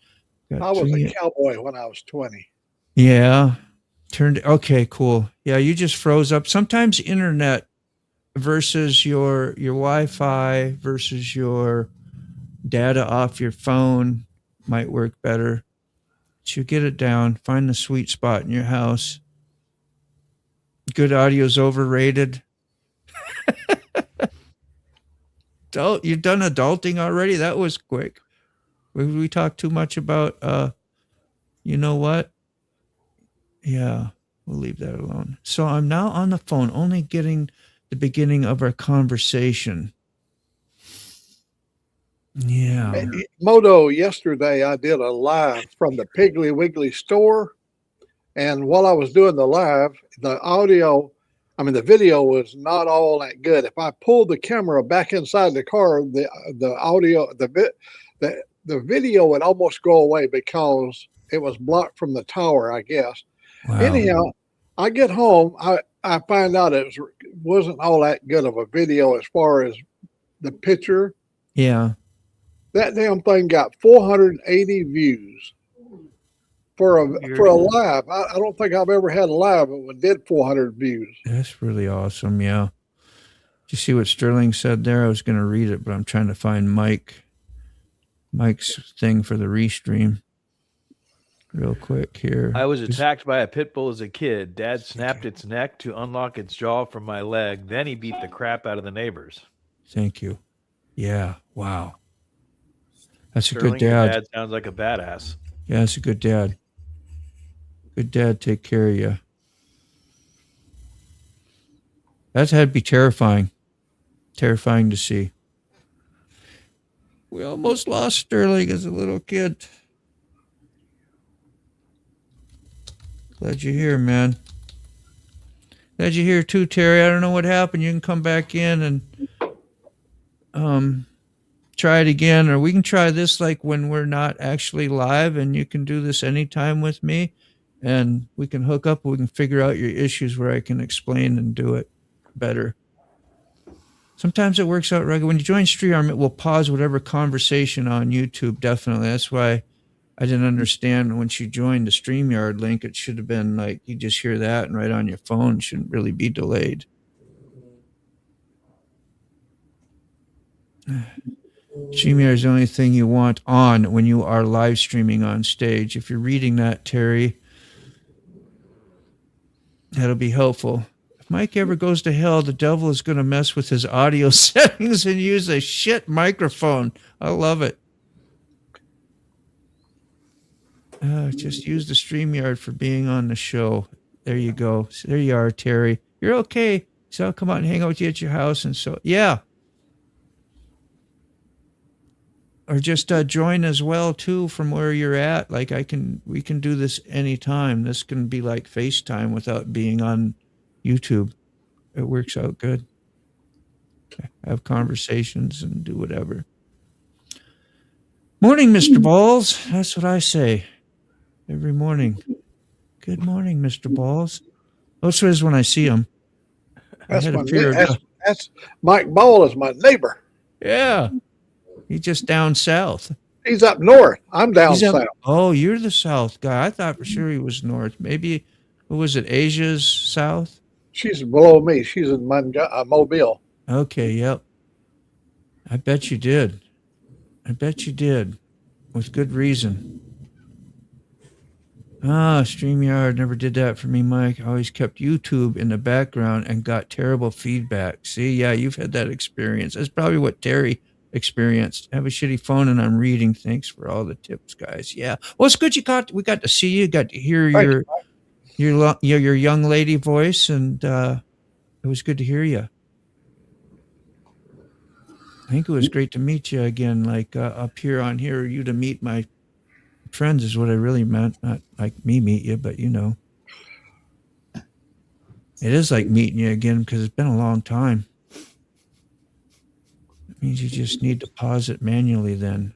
I was a cowboy when I was 20. Yeah. Okay, cool. Yeah, you just froze up. Sometimes internet versus your Wi-Fi versus your data off your phone might work better. But you get it down, find the sweet spot in your house. Good audio's overrated. You've done adulting already? That was quick. We talked too much about you know what? Yeah, we'll leave that alone. So I'm now on the phone, only getting the beginning of our conversation. Yeah. Moto, yesterday I did a live from the Piggly Wiggly store. And while I was doing the live, the video was not all that good. If I pulled the camera back inside the car, the video would almost go away because it was blocked from the tower, I guess. Wow. Anyhow, I get home, I find out it wasn't all that good of a video as far as the picture. Yeah. That damn thing got 480 views for a live. I don't think I've ever had a live that did 400 views. That's really awesome. Yeah. Did you see what Sterling said there? I was going to read it, but I'm trying to find Mike's thing for the restream real quick here. I was attacked by a pit bull as a kid. Dad snapped its neck to unlock its jaw from my leg. Then he beat the crap out of the neighbors. Thank you. Yeah. Wow. That's Sterling, a good dad. Your dad sounds like a badass. Yeah, that's a good dad. Good dad, take care of you. That had to be terrifying. Terrifying to see. We almost lost Sterling as a little kid. Glad you're here, man. Glad you're here too, Terry. I don't know what happened. You can come back in and try it again, or we can try this like when we're not actually live, and you can do this anytime with me, and we can hook up. We can figure out your issues where I can explain and do it better. Sometimes it works out right. When you join StreamYard, it will pause whatever conversation on YouTube. Definitely. That's why I didn't understand when she joined the StreamYard link. It should have been like you just hear that and right on your phone. It shouldn't really be delayed. StreamYard is the only thing you want on when you are live streaming on stage. If you're reading that, Terry, that'll be helpful. If Mike ever goes to hell, the devil is going to mess with his audio settings and use a shit microphone. I love it. Just use the StreamYard for being on the show. There you go. There you are, Terry. You're okay. So I'll come out and hang out with you at your house. And so, yeah. Or just join as well too from where you're at. Like we can do this anytime. This can be like FaceTime without being on YouTube. It works out good. Have conversations and do whatever. Morning, Mr. Balls. That's what I say every morning. Good morning, Mr. Balls. That's what it is when I see him. That's Mike Ball is my neighbor. Yeah. He's just down south. He's up north. I'm down south. Oh, you're the south guy. I thought for sure he was north. Maybe, what was it, Asia's south? She's below me. She's in Mobile. Okay, yep. I bet you did. With good reason. StreamYard never did that for me, Mike. I always kept YouTube in the background and got terrible feedback. See, yeah, you've had that experience. That's probably what Terry experienced. I have a shitty phone and I'm reading. Thanks for all the tips, guys. Yeah. Well, it's good we got to see you, got to hear your young lady voice, and it was good to hear you. I think it was great to meet you again, like up here on here, you to meet my friends is what I really meant. Not like me meet you, but you know. It is like meeting you again because it's been a long time. It means you just need to pause it manually then.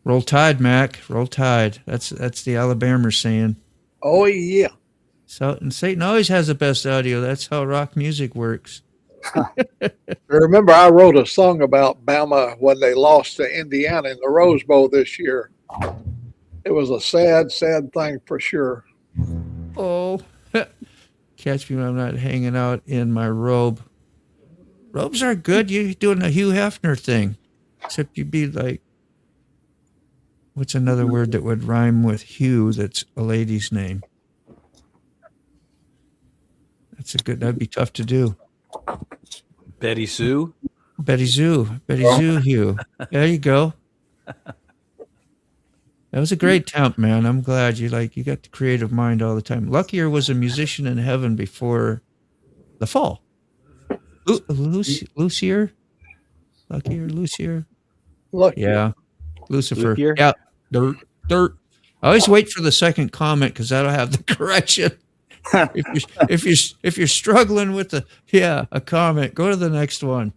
Roll Tide, Mac. Roll Tide. That's the Alabama saying. Oh, yeah. So, and Satan always has the best audio. That's how rock music works. Remember, I wrote a song about Bama when they lost to Indiana in the Rose Bowl this year. It was a sad, sad thing for sure. Oh, catch me when I'm not hanging out in my robe. Robes are good. You're doing a Hugh Hefner thing, except you'd be like, what's another word that would rhyme with Hugh that's a lady's name? That'd be tough to do. Betty Sue? Betty Zoo, Hugh. There you go. That was a great temp, man. I'm glad you got the creative mind all the time. Luckier was a musician in heaven before the fall. Lucier? Lucky or Lucier? Look, Yeah. Lucifer. Luthier? Yeah. Dirt. I always wait for the second comment because that'll have the correction. If you're struggling with a comment, go to the next one.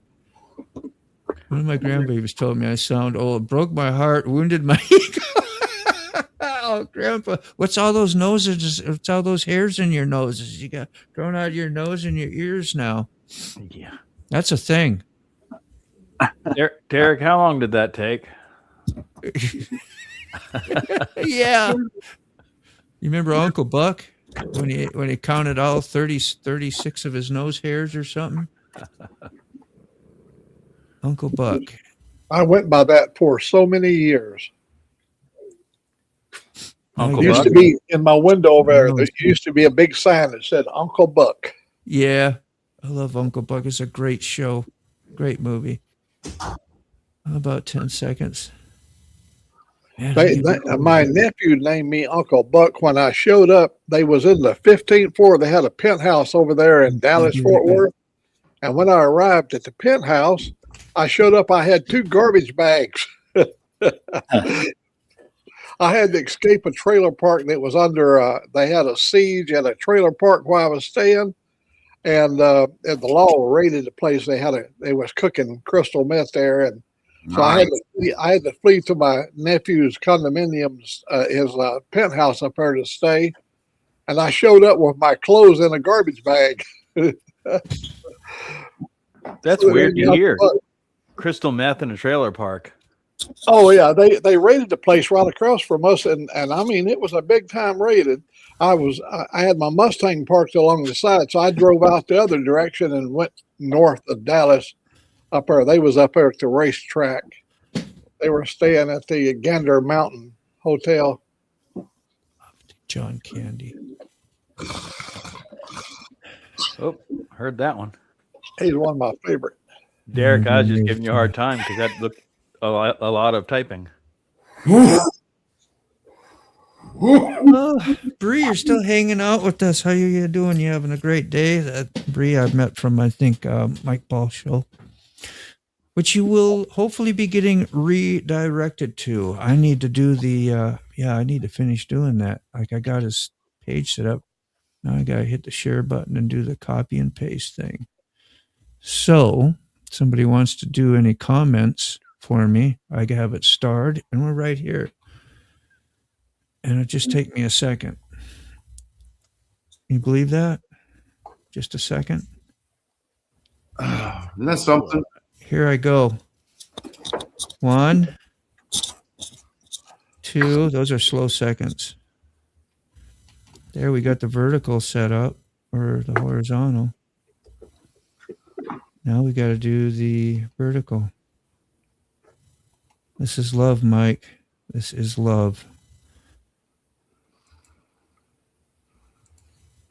One of my grandbabies told me I sound old. It broke my heart, wounded my ego. Oh, Grandpa, what's all those noses? What's all those hairs in your noses? You got growing out of your nose and your ears now. Yeah. That's a thing. Derek, how long did that take? Yeah. You remember Uncle Buck when he counted all 36 of his nose hairs or something? Uncle Buck. I went by that for so many years. Uncle It used Buck? to be in my window over there. There used to be a big sign that said Uncle Buck. Yeah. I love Uncle Buck. It's a great show. Great movie. About 10 seconds. Man, My nephew named me Uncle Buck when I showed up. They was in the 15th floor. They had a penthouse over there in Dallas, Fort Worth. And when I arrived at the penthouse, I showed up. I had 2 garbage bags. I had to escape a trailer park that was under. They had a siege at a trailer park where I was staying, and the law raided the place. They was cooking crystal meth there, and so I had to flee to my nephew's condominiums, his penthouse up there to stay, and I showed up with my clothes in a garbage bag. That's weird to hear. Crystal meth in a trailer park. Oh yeah, they raided the place right across from us, and I mean it was a big time raided. I had my Mustang parked along the side, so I drove out the other direction and went north of Dallas. Up there, they was up there at the racetrack. They were staying at the Gander Mountain Hotel. John Candy. Oh, heard that one. He's one of my favorite. Derek, I was just giving you a hard time because that looked a lot of typing. Bree, you're still hanging out with us. How you doing? You having a great day? Bree, I've met from, I think, Mike Ball show, which you will hopefully be getting redirected to. I need to do I need to finish doing that. Like I got his page set up. Now I got to hit the share button and do the copy and paste thing. So somebody wants to do any comments for me, I have it starred, and we're right here. And it'll just take me a second. You believe that? Just a second. Isn't that something? Here I go. 1, 2. Those are slow seconds. There, we got the vertical set up, or the horizontal. Now we got to do the vertical. This is love, Mike. This is love.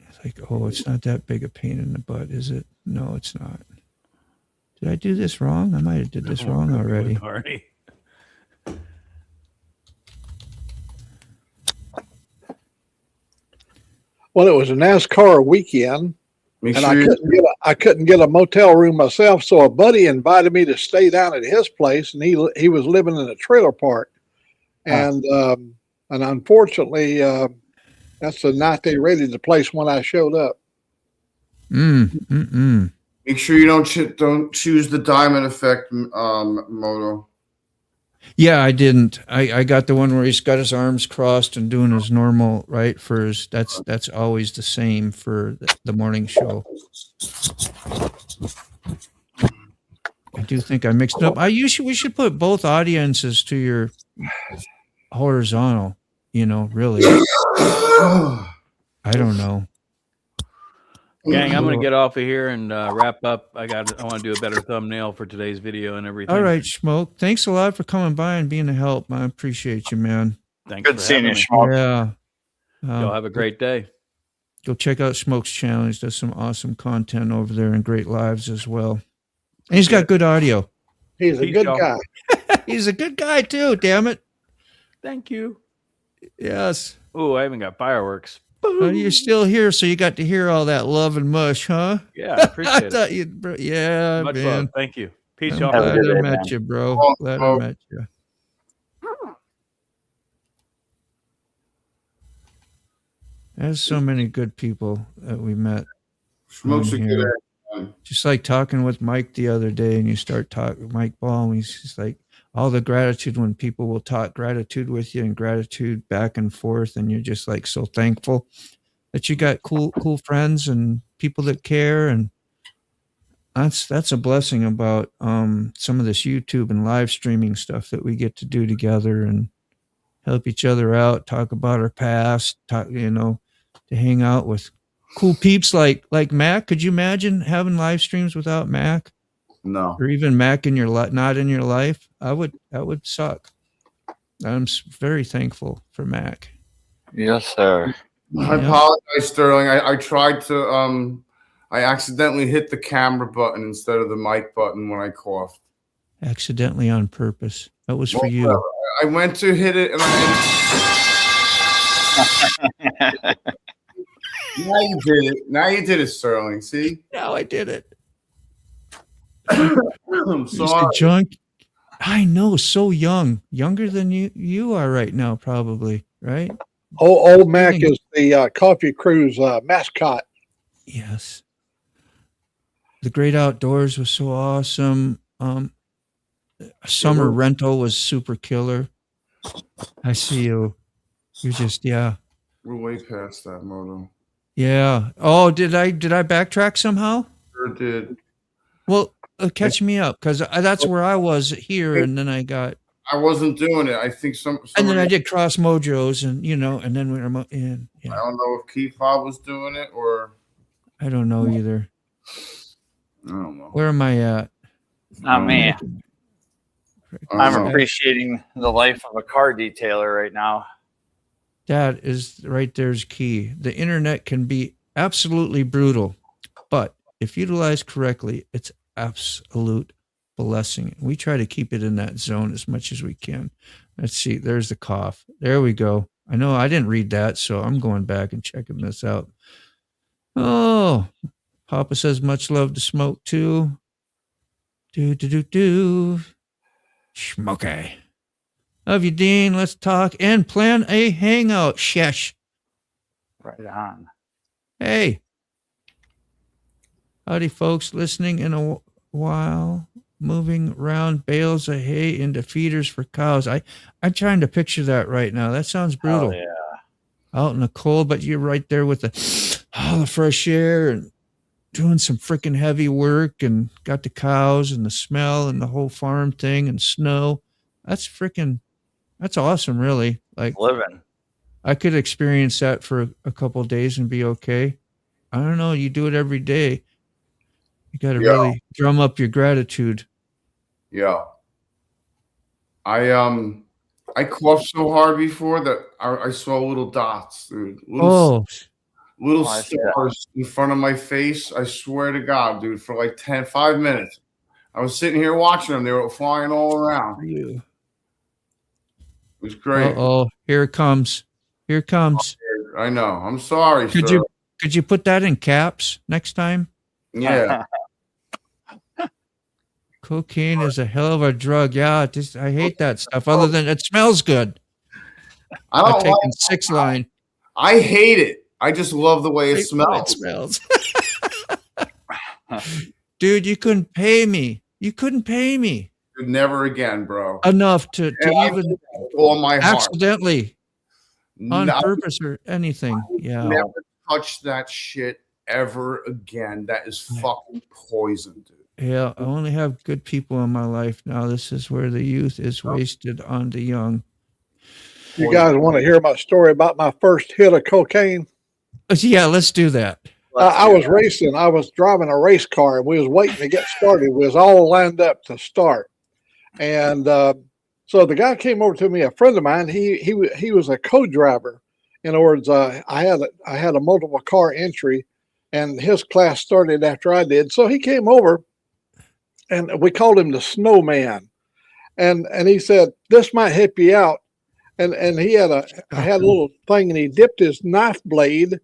It's like, oh, it's not that big a pain in the butt, is it? No, it's not. Did I do this wrong? I might have did this wrong already. Well, it was a NASCAR weekend, Make and sure I couldn't get a motel room myself. So a buddy invited me to stay down at his place, and he was living in a trailer park, and unfortunately, that's the night they raided the place when I showed up. make sure you don't choose the diamond effect moto. Yeah, I didn't. I got the one where he's got his arms crossed and doing his normal, right? For his, that's always the same for the morning show. I do think I mixed it up. We should put both audiences to your horizontal, really. I don't know. Gang, I'm going to get off of here and wrap up. I want to do a better thumbnail for today's video and everything. All right, Smoke. Thanks a lot for coming by and being a help. I appreciate you, man. Thanks. Good for seeing you, having me. Smoke. Yeah. Y'all have a great day. Go check out Smoke's channel. He does some awesome content over there and great lives as well. And he's got good audio. He's a Peace, good y'all. guy. He's a good guy too, damn it. Thank you. Yes. Oh, I even got fireworks. You're still here, so you got to hear all that love and mush, huh? Yeah, I appreciate it. thought you'd, bro. Yeah, Much man. love. Thank you. Peace, I'm y'all. Have a glad good I day, met man. you, bro. Oh, Glad oh. I met you. There's so many good people that we met. Smoke's on a here. good ass. Just like talking with Mike the other day, and you start talking Mike Ball, and he's just like all the gratitude when people will talk gratitude with you and gratitude back and forth, and you're just like so thankful that you got cool friends and people that care, and that's a blessing about some of this YouTube and live streaming stuff that we get to do together and help each other out, talk about our past, talk, to hang out with cool peeps like Mac. Could you imagine having live streams without Mac, No. or even Mac in your not in your life? That would suck. I'm very thankful for Mac. Yes, sir. I apologize, Sterling. I tried to I accidentally hit the camera button instead of the mic button when I coughed. Accidentally on purpose. That was for Well, you. I went to hit it and now you did it. Now you did it, Sterling. See? Now I did it. I'm Mr. sorry. Junk. I know, so young. Younger than you are right now, probably, right? Old Mac is the Coffee Cruise mascot. Yes. The Great Outdoors was so awesome. Summer Rental was super killer. I see you. You just, yeah. We're way past that, Moto. Yeah. Oh, did I backtrack somehow? Sure did. Well, catch me up, because that's where I was here, and then I wasn't doing it. I think and then I did Cross Mojos, and and then we were in. I don't know if Keith Bob was doing it or I don't know either. I don't know. Where am I at? Not me. I'm know. appreciating the life of a car detailer right now. That is right there's key. The internet can be absolutely brutal, but if utilized correctly, it's absolute blessing. We try to keep it in that zone as much as we can. Let's see. There's the cough. There we go. I know I didn't read that, so I'm going back and checking this out. Oh, Papa says much love to Smoke too. Smokey. Love you, Dean. Let's talk and plan a hangout. Shesh. Right on. Hey. Howdy, folks. Listening in a while. Moving around bales of hay into feeders for cows. I'm trying to picture that right now. That sounds brutal. Oh, yeah. Out in the cold, but you're right there with the fresh air and doing some freaking heavy work and got the cows and the smell and the whole farm thing and snow. That's awesome, really. Like Living. I could experience that for a couple of days and be okay. I don't know. You do it every day. You got to really drum up your gratitude. Yeah. I coughed so hard before that I saw little dots, dude. Little stars in front of my face. I swear to God, dude, for like 5 minutes. I was sitting here watching them. They were flying all around. It was great. Uh-oh. Here it comes. Here it comes. I know. I'm sorry, Could sir. you put that in caps next time? Yeah. Cocaine is a hell of a drug. Yeah, I hate that stuff. Other than it smells good. I'm taking 6 line. I hate it. I just love the way it smells. Dude, you couldn't pay me. You couldn't pay me Never again, bro. enough to even all my heart. accidentally on No, purpose or anything. Yeah. never touch that shit ever again. That is fucking poison, dude. Yeah, I only have good people in my life now. This is where the youth is wasted on the young. You guys want to hear my story about my first hit of cocaine? Yeah, let's do that. I was racing. I was driving a race car, and we was waiting to get started. We was all lined up to start, and so the guy came over to me. A friend of mine. He was a co-driver. In other words, I had a multiple car entry, and his class started after I did. So he came over, and we called him the Snowman, and he said, "This might help you out." and he had a little thing, and he dipped his knife blade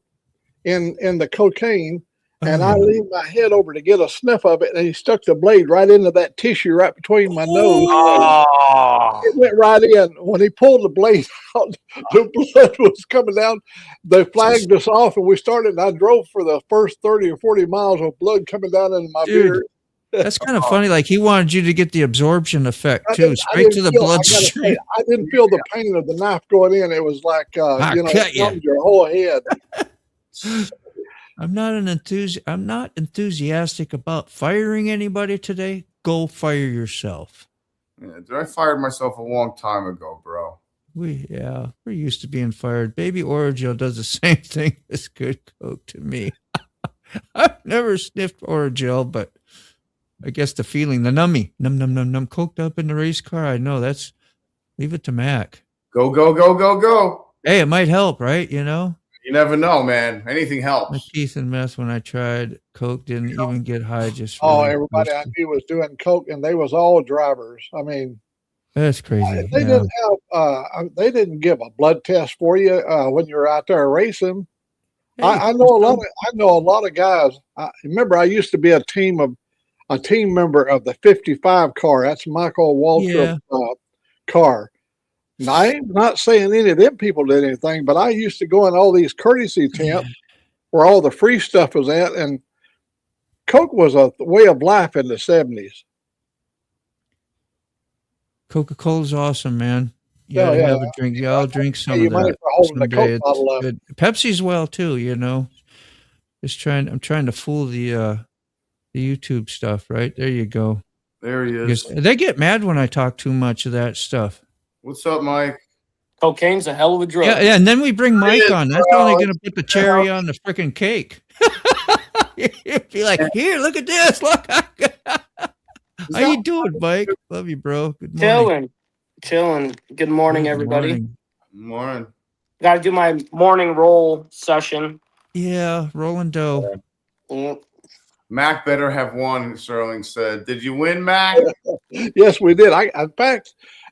in the cocaine, and I leaned my head over to get a sniff of it, and he stuck the blade right into that tissue right between my nose. Oh, It went right in. When he pulled the blade out, the blood was coming down. They flagged us off, and we started. And I drove for the first 30 or 40 miles with blood coming down into my Dude, beard. That's kind of funny. Like he wanted you to get the absorption effect I too, didn't- I straight didn't to the feel- I gotta say, bloodstream. I didn't feel the pain of the knife going in. It was like, I you know, cut it ya. numbed your whole head. I'm not enthusiastic about firing anybody today. Go fire yourself. Yeah, dude, I fired myself a long time ago, bro. We're used to being fired. Baby Oragel does the same thing as good coke to me. I've never sniffed Oragel, but I guess the feeling, the nummy, num, coked up in the race car. I know that's, leave it to Mac. Go, go, go, go, go. Hey, it might help, right? You know, You never know, man. Anything my helps. teeth and meth when I tried coke didn't even get high. Just Oh, really everybody I boosted. knew was doing coke, and they was all drivers. I mean, That's crazy. they Yeah. didn't have. They didn't give a blood test for you when you're out there racing. Hey, I know a lot of guys. I remember I used to be a team member of the 55 car. That's Michael Waltrip car. Now, I am not saying any of them people did anything, but I used to go in all these courtesy tents where all the free stuff was at, and coke was a way of life in the 70s. Coca-Cola's awesome, man. You Yeah, gotta yeah. have a drink. Yeah, I'll drink some you of money that for holding the someday. Coke bottle up. Good. Pepsi's well too, you know. I'm trying to fool the YouTube stuff, right? There you go. There he Because is. they get mad when I talk too much of that stuff. What's up, Mike? Cocaine's a hell of a drug. Yeah, and then we bring Mike on. That's bro. only gonna put the cherry on the freaking cake. You'd be like, here, look at this. Look. How you doing, Mike? Love you, bro. Good morning. Chilling. Good morning, Good everybody. morning. Morning. Got to do my morning roll session. Yeah, rolling dough. Mm. Mac better have won, Sterling said. Did you win, Mac? Yes, we did.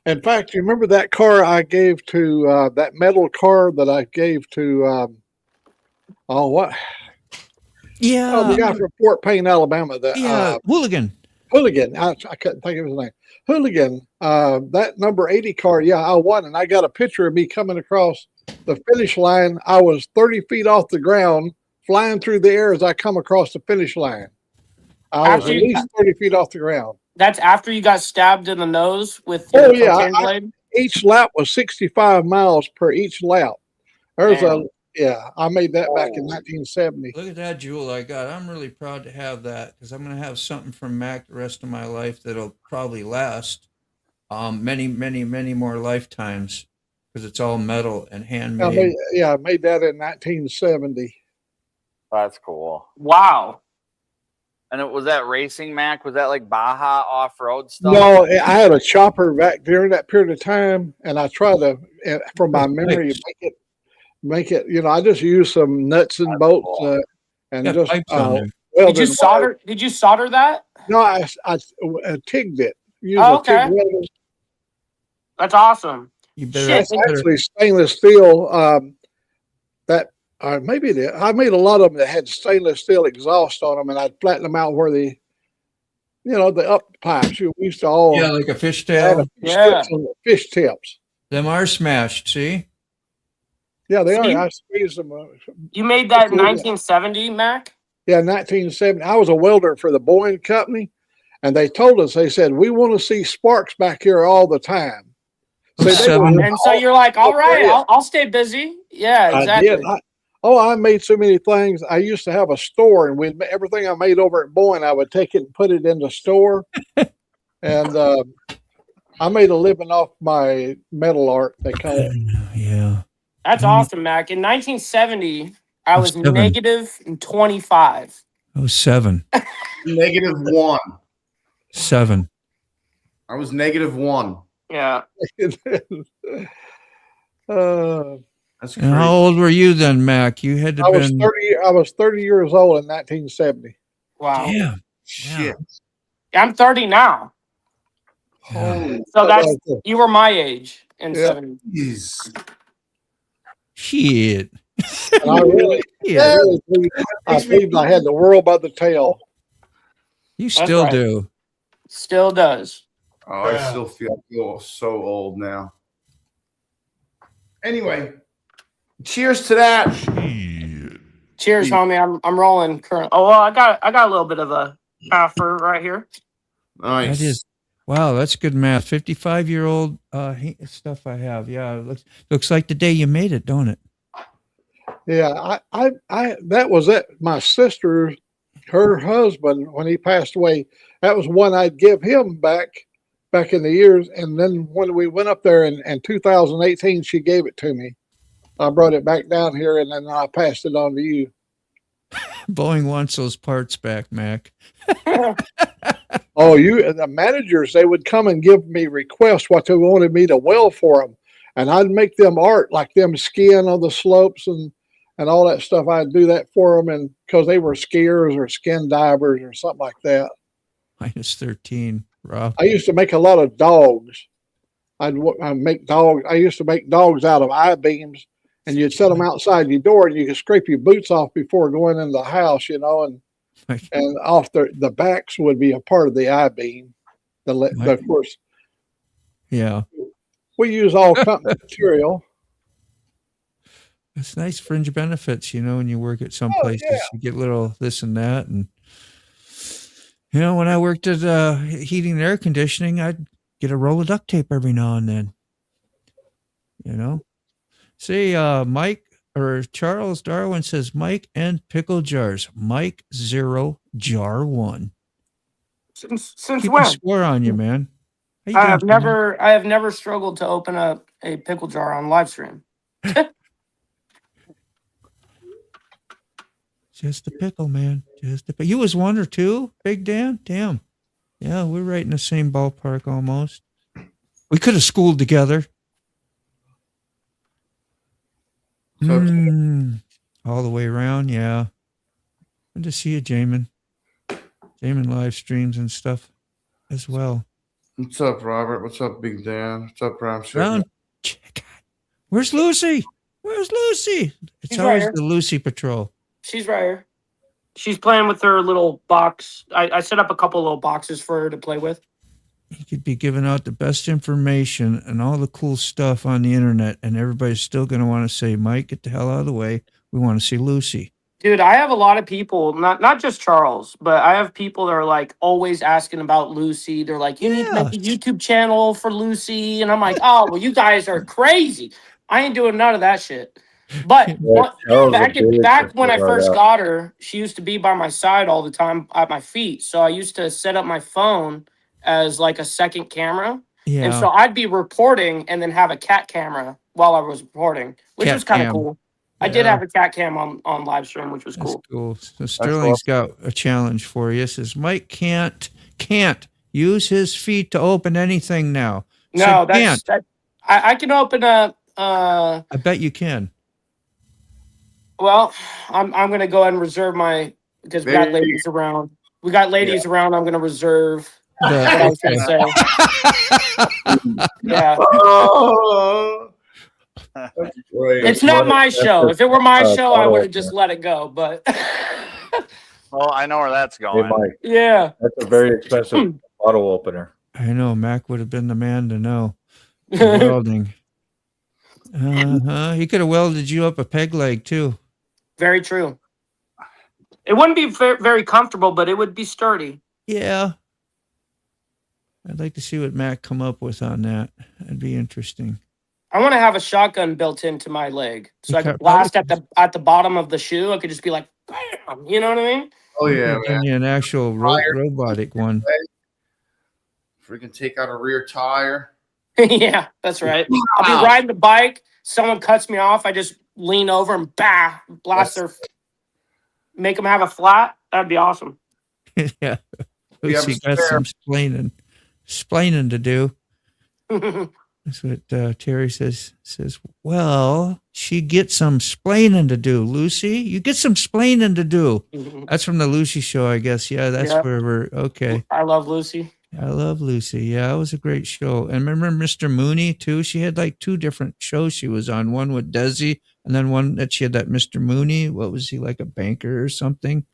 In fact, you remember that car I gave to that metal car that I gave to what? Yeah. Oh, the guy from Fort Payne, Alabama. The Yeah, hooligan. Hooligan. I couldn't think of his name. Hooligan. That number 80 car. Yeah, I won, and I got a picture of me coming across the finish line. I was 30 feet off the ground, flying through the air as I come across the finish line. I was After at you- least 30 feet off the ground. That's after you got stabbed in the nose with Oh, your yeah, cocaine blade. Each lap was 65 miles per each lap. There's I made that back in 1970. Look at that jewel I got. I'm really proud to have that because I'm going to have something from Mac the rest of my life that'll probably last many, many, many more lifetimes because it's all metal and handmade. I made that in 1970. that's cool. Wow. And it was that racing, Mac? Was that like Baja off-road stuff? No, I had a chopper back during that period of time, and I tried to, from my memory, make it. You know, I just used some nuts and bolts and Got just pipes on there. welded Did you solder? Did you solder that? No, I tigged it. Used Oh, a TIG okay. welder. That's awesome. You better, Shit. That's actually stainless steel. Maybe it is. I made a lot of them that had stainless steel exhaust on them, and I'd flatten them out where the up pipes. We used to all yeah, like a have fishtail. Yeah. fish tips. Them are smashed. See? Yeah, they See? are. I squeezed them. You made that in Before that. 1970, Mac? Yeah, 1970. I was a welder for the Boeing company, and they told us, they said, we want to see sparks back here all the time. Oh, they seven. were- And so you're like, all right, Yeah. I'll stay busy. Yeah, I exactly. did. I made so many things. I used to have a store, and everything I made over at Boeing, I would take it and put it in the store. And I made a living off my metal art, they call it. Yeah. That's awesome, Mac. In 1970, I was Seven. negative 25. Oh, 7. -1. 7. I was -1. Yeah. That's And crazy. how old were you then, Mac? You had to I was been 30. I was 30 years old in 1970. Wow. Damn. Shit. I'm 30 now. Holy So that's you were my age in Yeah. '70s. jeez. Shit. And I really, Yeah. I believed I had the world by the tail. You That's still right. do. Still does. Oh, I still feel so old now. Anyway, cheers to that. Cheers, homie. I'm rolling current. Oh well, I got a little bit of a after right here. Nice. That is, wow, that's good math. 55-year-old stuff I have. Yeah, it looks like the day you made it, don't it? Yeah, I that was it. My sister, her husband, when he passed away, that was one I'd give him back in the years. And then when we went up there in 2018, she gave it to me. I brought it back down here, and then I passed it on to you. Boeing wants those parts back, Mac. Oh, the managers, they would come and give me requests what they wanted me to weld for them, and I'd make them art like them skiing on the slopes and all that stuff. I'd do that for them, and because they were skiers or skin divers or something like that. Minus 13, Rob. I used to make a lot of dogs. I'd make dogs. I used to make dogs out of I-beams, and you'd set them outside your door, and you could scrape your boots off before going in the house, and off the backs would be a part of the I-beam. Of course, Yeah. we use all company material. It's nice fringe benefits, when you work at some places. yeah. You get little this and that. And, when I worked at heating and air conditioning, I'd get a roll of duct tape every now and then. See, Mike or Charles Darwin says Mike and pickle jars. Mike 0, jar 1. Since Keep when? a score on you, man. How you I have doing, man? never struggled to open up a pickle jar on live stream. Just a pickle, man. You was 1 or 2, Big Dan? Damn. Yeah, we're right in the same ballpark almost. We could have schooled together. All the way around, yeah. Good to see you, Jamin. Jamin live streams and stuff as well. What's up, Robert? What's up, Big Dan? What's up, Brown? Brown, God, where's Lucy? Where's Lucy? It's She's always right here. the Lucy Patrol. She's right here. She's playing with her little box. I set up a couple little boxes for her to play with. You could be giving out the best information and all the cool stuff on the internet, and everybody's still going to want to say, Mike, get the hell out of the way. We want to see Lucy. Dude, I have a lot of people, not just Charles, but I have people that are like always asking about Lucy. They're like, you need to make a YouTube channel for Lucy. And I'm like, oh, well, you guys are crazy. I ain't doing none of that shit. But back when I first got her, she used to be by my side all the time at my feet. So I used to set up my phone as like a second camera. Yeah. And so I'd be reporting and then have a cat camera while I was reporting, which was kind of cool. I did have a cat cam on live stream, which was That's cool. cool. So Sterling's got a challenge for you. It says Mike can't use his feet to open anything now. No, I can open a. I bet you can. Well, I'm gonna go ahead and reserve my because we got ladies around. We got ladies around. I'm gonna reserve what I was gonna say. Yeah. It's not my show. If it were my show, I would have just let it go. But Well, I know where that's going. Hey, Mike, yeah, that's a very expensive bottle opener. I know Mac would have been the man to know. Welding. He could have welded you up a peg leg too. very true. It wouldn't be very comfortable, but it would be sturdy. Yeah. I'd like to see what Mac come up with on that. That'd be interesting. I want to have a shotgun built into my leg, so I Okay. could blast at the bottom of the shoe. I could just be like, bam, you know what I mean? Oh yeah, man. An actual robotic one. Freaking take out a rear tire. Yeah, that's right. I'll be riding the bike. Someone cuts me off. I just lean over and blast make them have a flat. That'd be awesome. Yeah. We have Lucy a got spare. some splaining to do. That's what Terry says. Well, she gets some splaining to do, Lucy. You get some splaining to do. That's from the Lucy show, I guess. Yeah, that's where we're okay. I love Lucy. I love Lucy. Yeah, it was a great show. And remember Mr. Mooney too? She had like 2 different shows she was on. One with Desi, and then one that she had that Mr. Mooney. What was he, like a banker or something?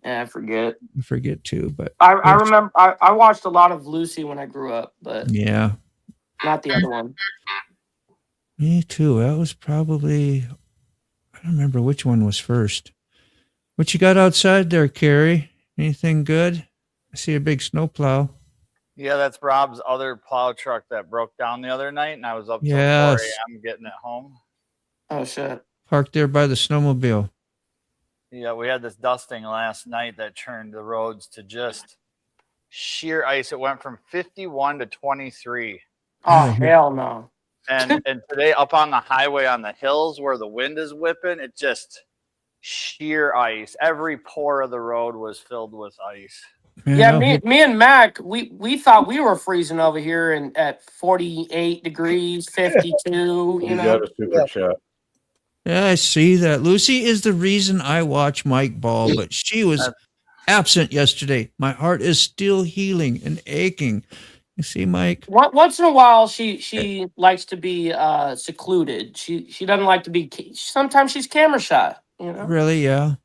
Yeah, I forget. I forget too, but I remember I watched a lot of Lucy when I grew up, but yeah, not the other one. me too. That was probably, I don't remember which one was first. What you got outside there, Carrie? Anything good? I see a big snowplow. Yeah, that's Rob's other plow truck that broke down the other night, and I was up till Yes. 4 a.m. getting it home. Oh shit. Parked there by the snowmobile. Yeah, we had this dusting last night that turned the roads to just sheer ice. It went from 51 to 23. Oh hell no. And today up on the highway on the hills where the wind is whipping, it just sheer ice. Every pore of the road was filled with ice. Man, Yeah, out here- me and Mac, we thought we were freezing over here and at 48 degrees, 52, You you know. got a super chat. Yeah, I see that. Lucy is the reason I watch Mike Ball, but she was absent yesterday. My heart is still healing and aching. You see, Mike? Once in a while she likes to be secluded. She doesn't like to be sometimes she's camera shy, you know. Really? Yeah.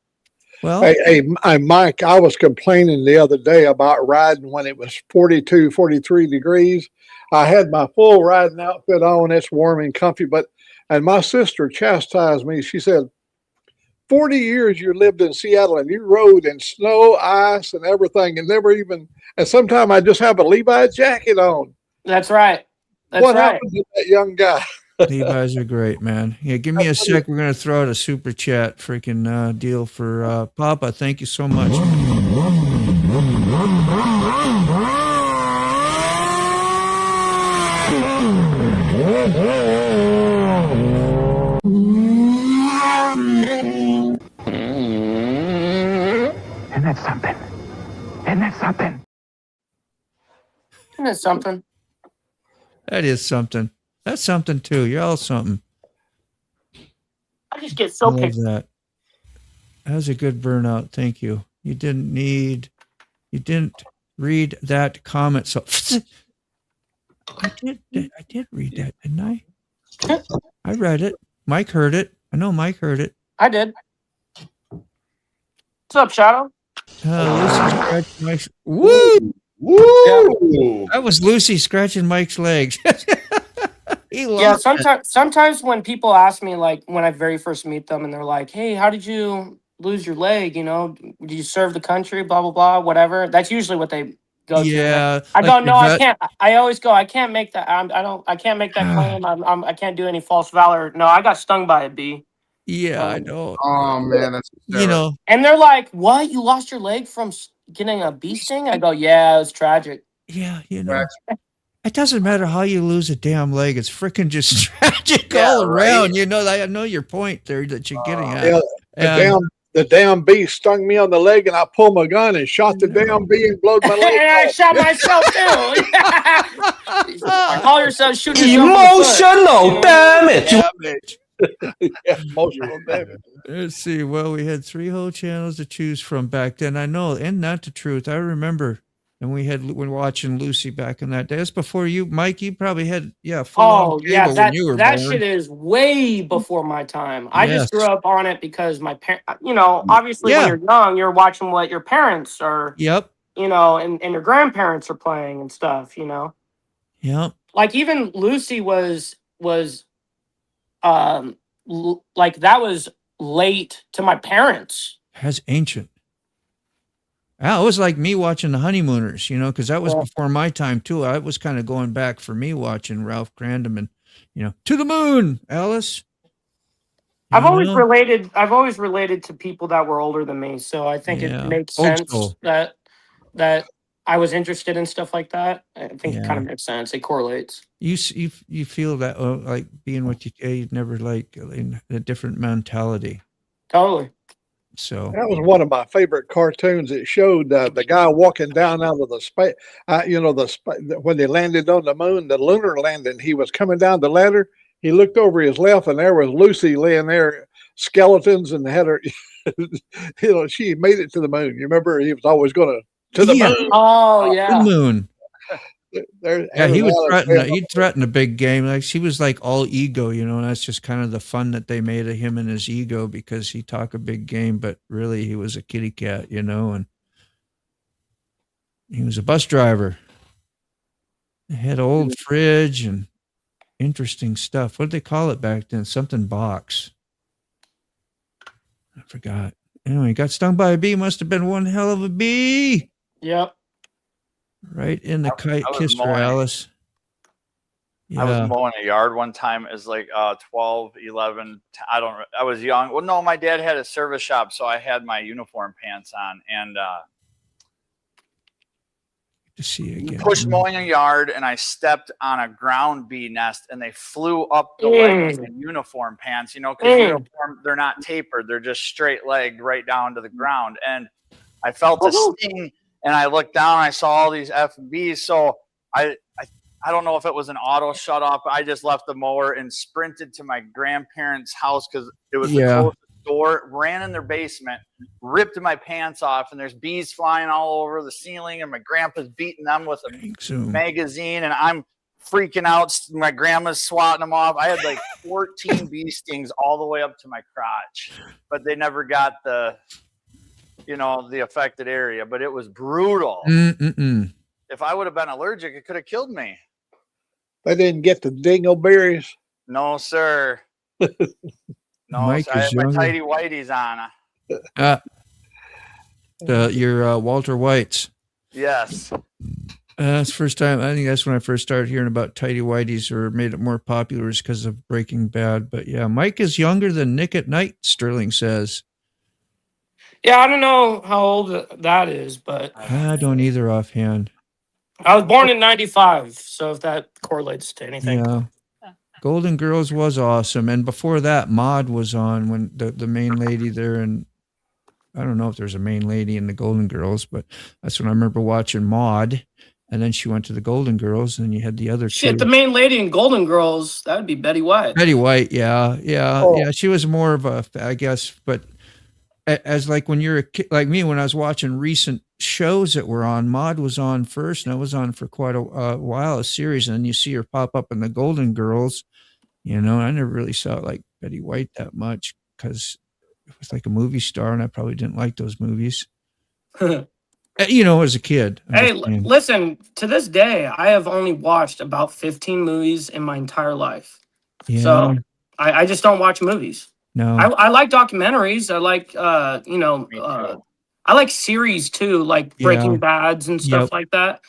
Well, Hey, Mike, I was complaining the other day about riding when it was 42, 43 degrees. I had my full riding outfit on. It's warm and comfy, and my sister chastised me. She said, 40 years you lived in Seattle and you rode in snow, ice, and everything, and sometimes I just have a Levi jacket on. That's right. That's What right. happened to that young guy? Levi's are great, man. Yeah, give me a sec. We're going to throw out a super chat freaking deal for Papa. Thank you so much. Isn't that something? Isn't that something? Isn't it something? That is something. That's something too. You're all something. I just get I so love pissed. that. That was a good burnout. Thank you. You didn't read that comment. So I did read that, didn't I? I read it. Mike heard it. I know Mike heard it. I did. What's up, Shadow? Lucy scratching Mike's. Woo! Woo! That was Lucy scratching Mike's legs. He Yeah, loves that. sometimes when people ask me, like when I very first meet them, and they're like, "Hey, how did you lose your leg? You know, did you serve the country? Blah blah blah, whatever." That's usually what they go to. Yeah. I like go, your no, I vet- can't. I always go, I can't make that. I can't make that claim. I can't do any false valor. No, I got stung by a bee. Yeah, I know. Oh man, that's You know, And they're like, "What? You lost your leg from getting a bee sting?" I go, "Yeah, it was tragic." yeah, you know. It doesn't matter how you lose a damn leg. It's freaking just tragic Yeah, all right. around. You know, I know your point there that you're getting at. Yeah, And- the damn bee stung me on the leg, and I pulled my gun and shot the damn bee and blowed my And leg I off. shot myself too. Call yourself shooting emotional damage. Yeah, emotional damage. Let's see. Well, we had 3 whole channels to choose from back then. I know, and not the truth. I remember, and when watching Lucy back in that day. That's before you, Mike. You probably had full Oh on yeah, cable that when you were that born. shit is way before my time. I Yes. just grew up on it because my parents, obviously Yeah. when you're young, you're watching what your parents are, Yep. and your grandparents are playing and stuff, Yep. Like even Lucy was like that was late to my parents. That's ancient. Yeah, it was like me watching the Honeymooners, because that was Yeah. before my time too. I was kind of going back for me watching Ralph Crandom and, To the Moon, Alice. I've always know? related to people that were older than me, so I think Yeah. it makes Old sense school. that I was interested in stuff like that. I think it Yeah. kind of makes sense. It correlates. You feel that like being what you'd never like in a different mentality. Totally. So That was one of my favorite cartoons. It showed the guy walking down out of the space. When they landed on the moon, the lunar landing. He was coming down the ladder. He looked over his left, and there was Lucy laying there, skeletons, and had her. She made it to the moon. You remember, he was always going to the Yeah. moon. Oh the yeah. moon. Yeah, he would threaten. He'd threaten a big game. Like she was like all ego, you know. And that's just kind of the fun that they made of him and his ego because he talked a big game, but really he was a kitty cat, you know. And he was a bus driver. He had an old fridge and interesting stuff. What did they call it back then? Something box. I forgot. Anyway, he got stung by a bee. Must have been one hell of a bee. Yep. Right in the kite I was kiss for mowing- Alice. I was Yeah. mowing a yard one time as like 12, 11. I was young. Well, no, my dad had a service shop, so I had my uniform pants on and To see you again. pushed mowing a yard and I stepped on a ground bee nest and they flew up the leg of my uniform pants, you know, because uniform, they're not tapered. They're just straight legged right down to the ground. And I felt a sting and I looked down and I saw all these FBs. So I don't know if it was an auto shut off, but I just left the mower and sprinted to my grandparents' house because it was the closest door, ran in their basement, ripped my pants off, and there's bees flying all over the ceiling, and my grandpa's beating them with a magazine, and I'm freaking out. My grandma's swatting them off. I had like 14 bee stings all the way up to my crotch, but they never got the affected area, but it was brutal. If I would have been allergic, it could have killed me. They didn't get the dingleberries. No, sir. No, Mike so I is had my younger. tighty whities on. Your Walter Whites. Yes. That's the first time. I think that's when I first started hearing about tighty whities or made it more popular is because of Breaking Bad. But yeah, Mike is younger than Nick at Night, Sterling says. Yeah, I don't know how old that is, but I don't either offhand. I was born in 95, so if that correlates to anything. Yeah. Golden Girls was awesome. And before that, Maude was on when the main lady there. And I don't know if there's a main lady in the Golden Girls, but that's when I remember watching Maude. And then she went to the Golden Girls, and you had the other Shit, two. the main lady in Golden Girls, that would be Betty White. Betty White, yeah. She was more of a, I guess, but as like when you're a kid, like me, when I was watching recent shows that were on, Maude was on first, and I was on for quite a while, a series, and then you see her pop up in the Golden Girls. You know, I never really saw like Betty White that much because it was like a movie star, and I probably didn't like those movies. You know, as a kid. Hey, listen, to this day, I have only watched about 15 movies in my entire life. Yeah. So I just don't watch movies. No. I like documentaries. I like, I like series too, like Breaking Bads and stuff like that.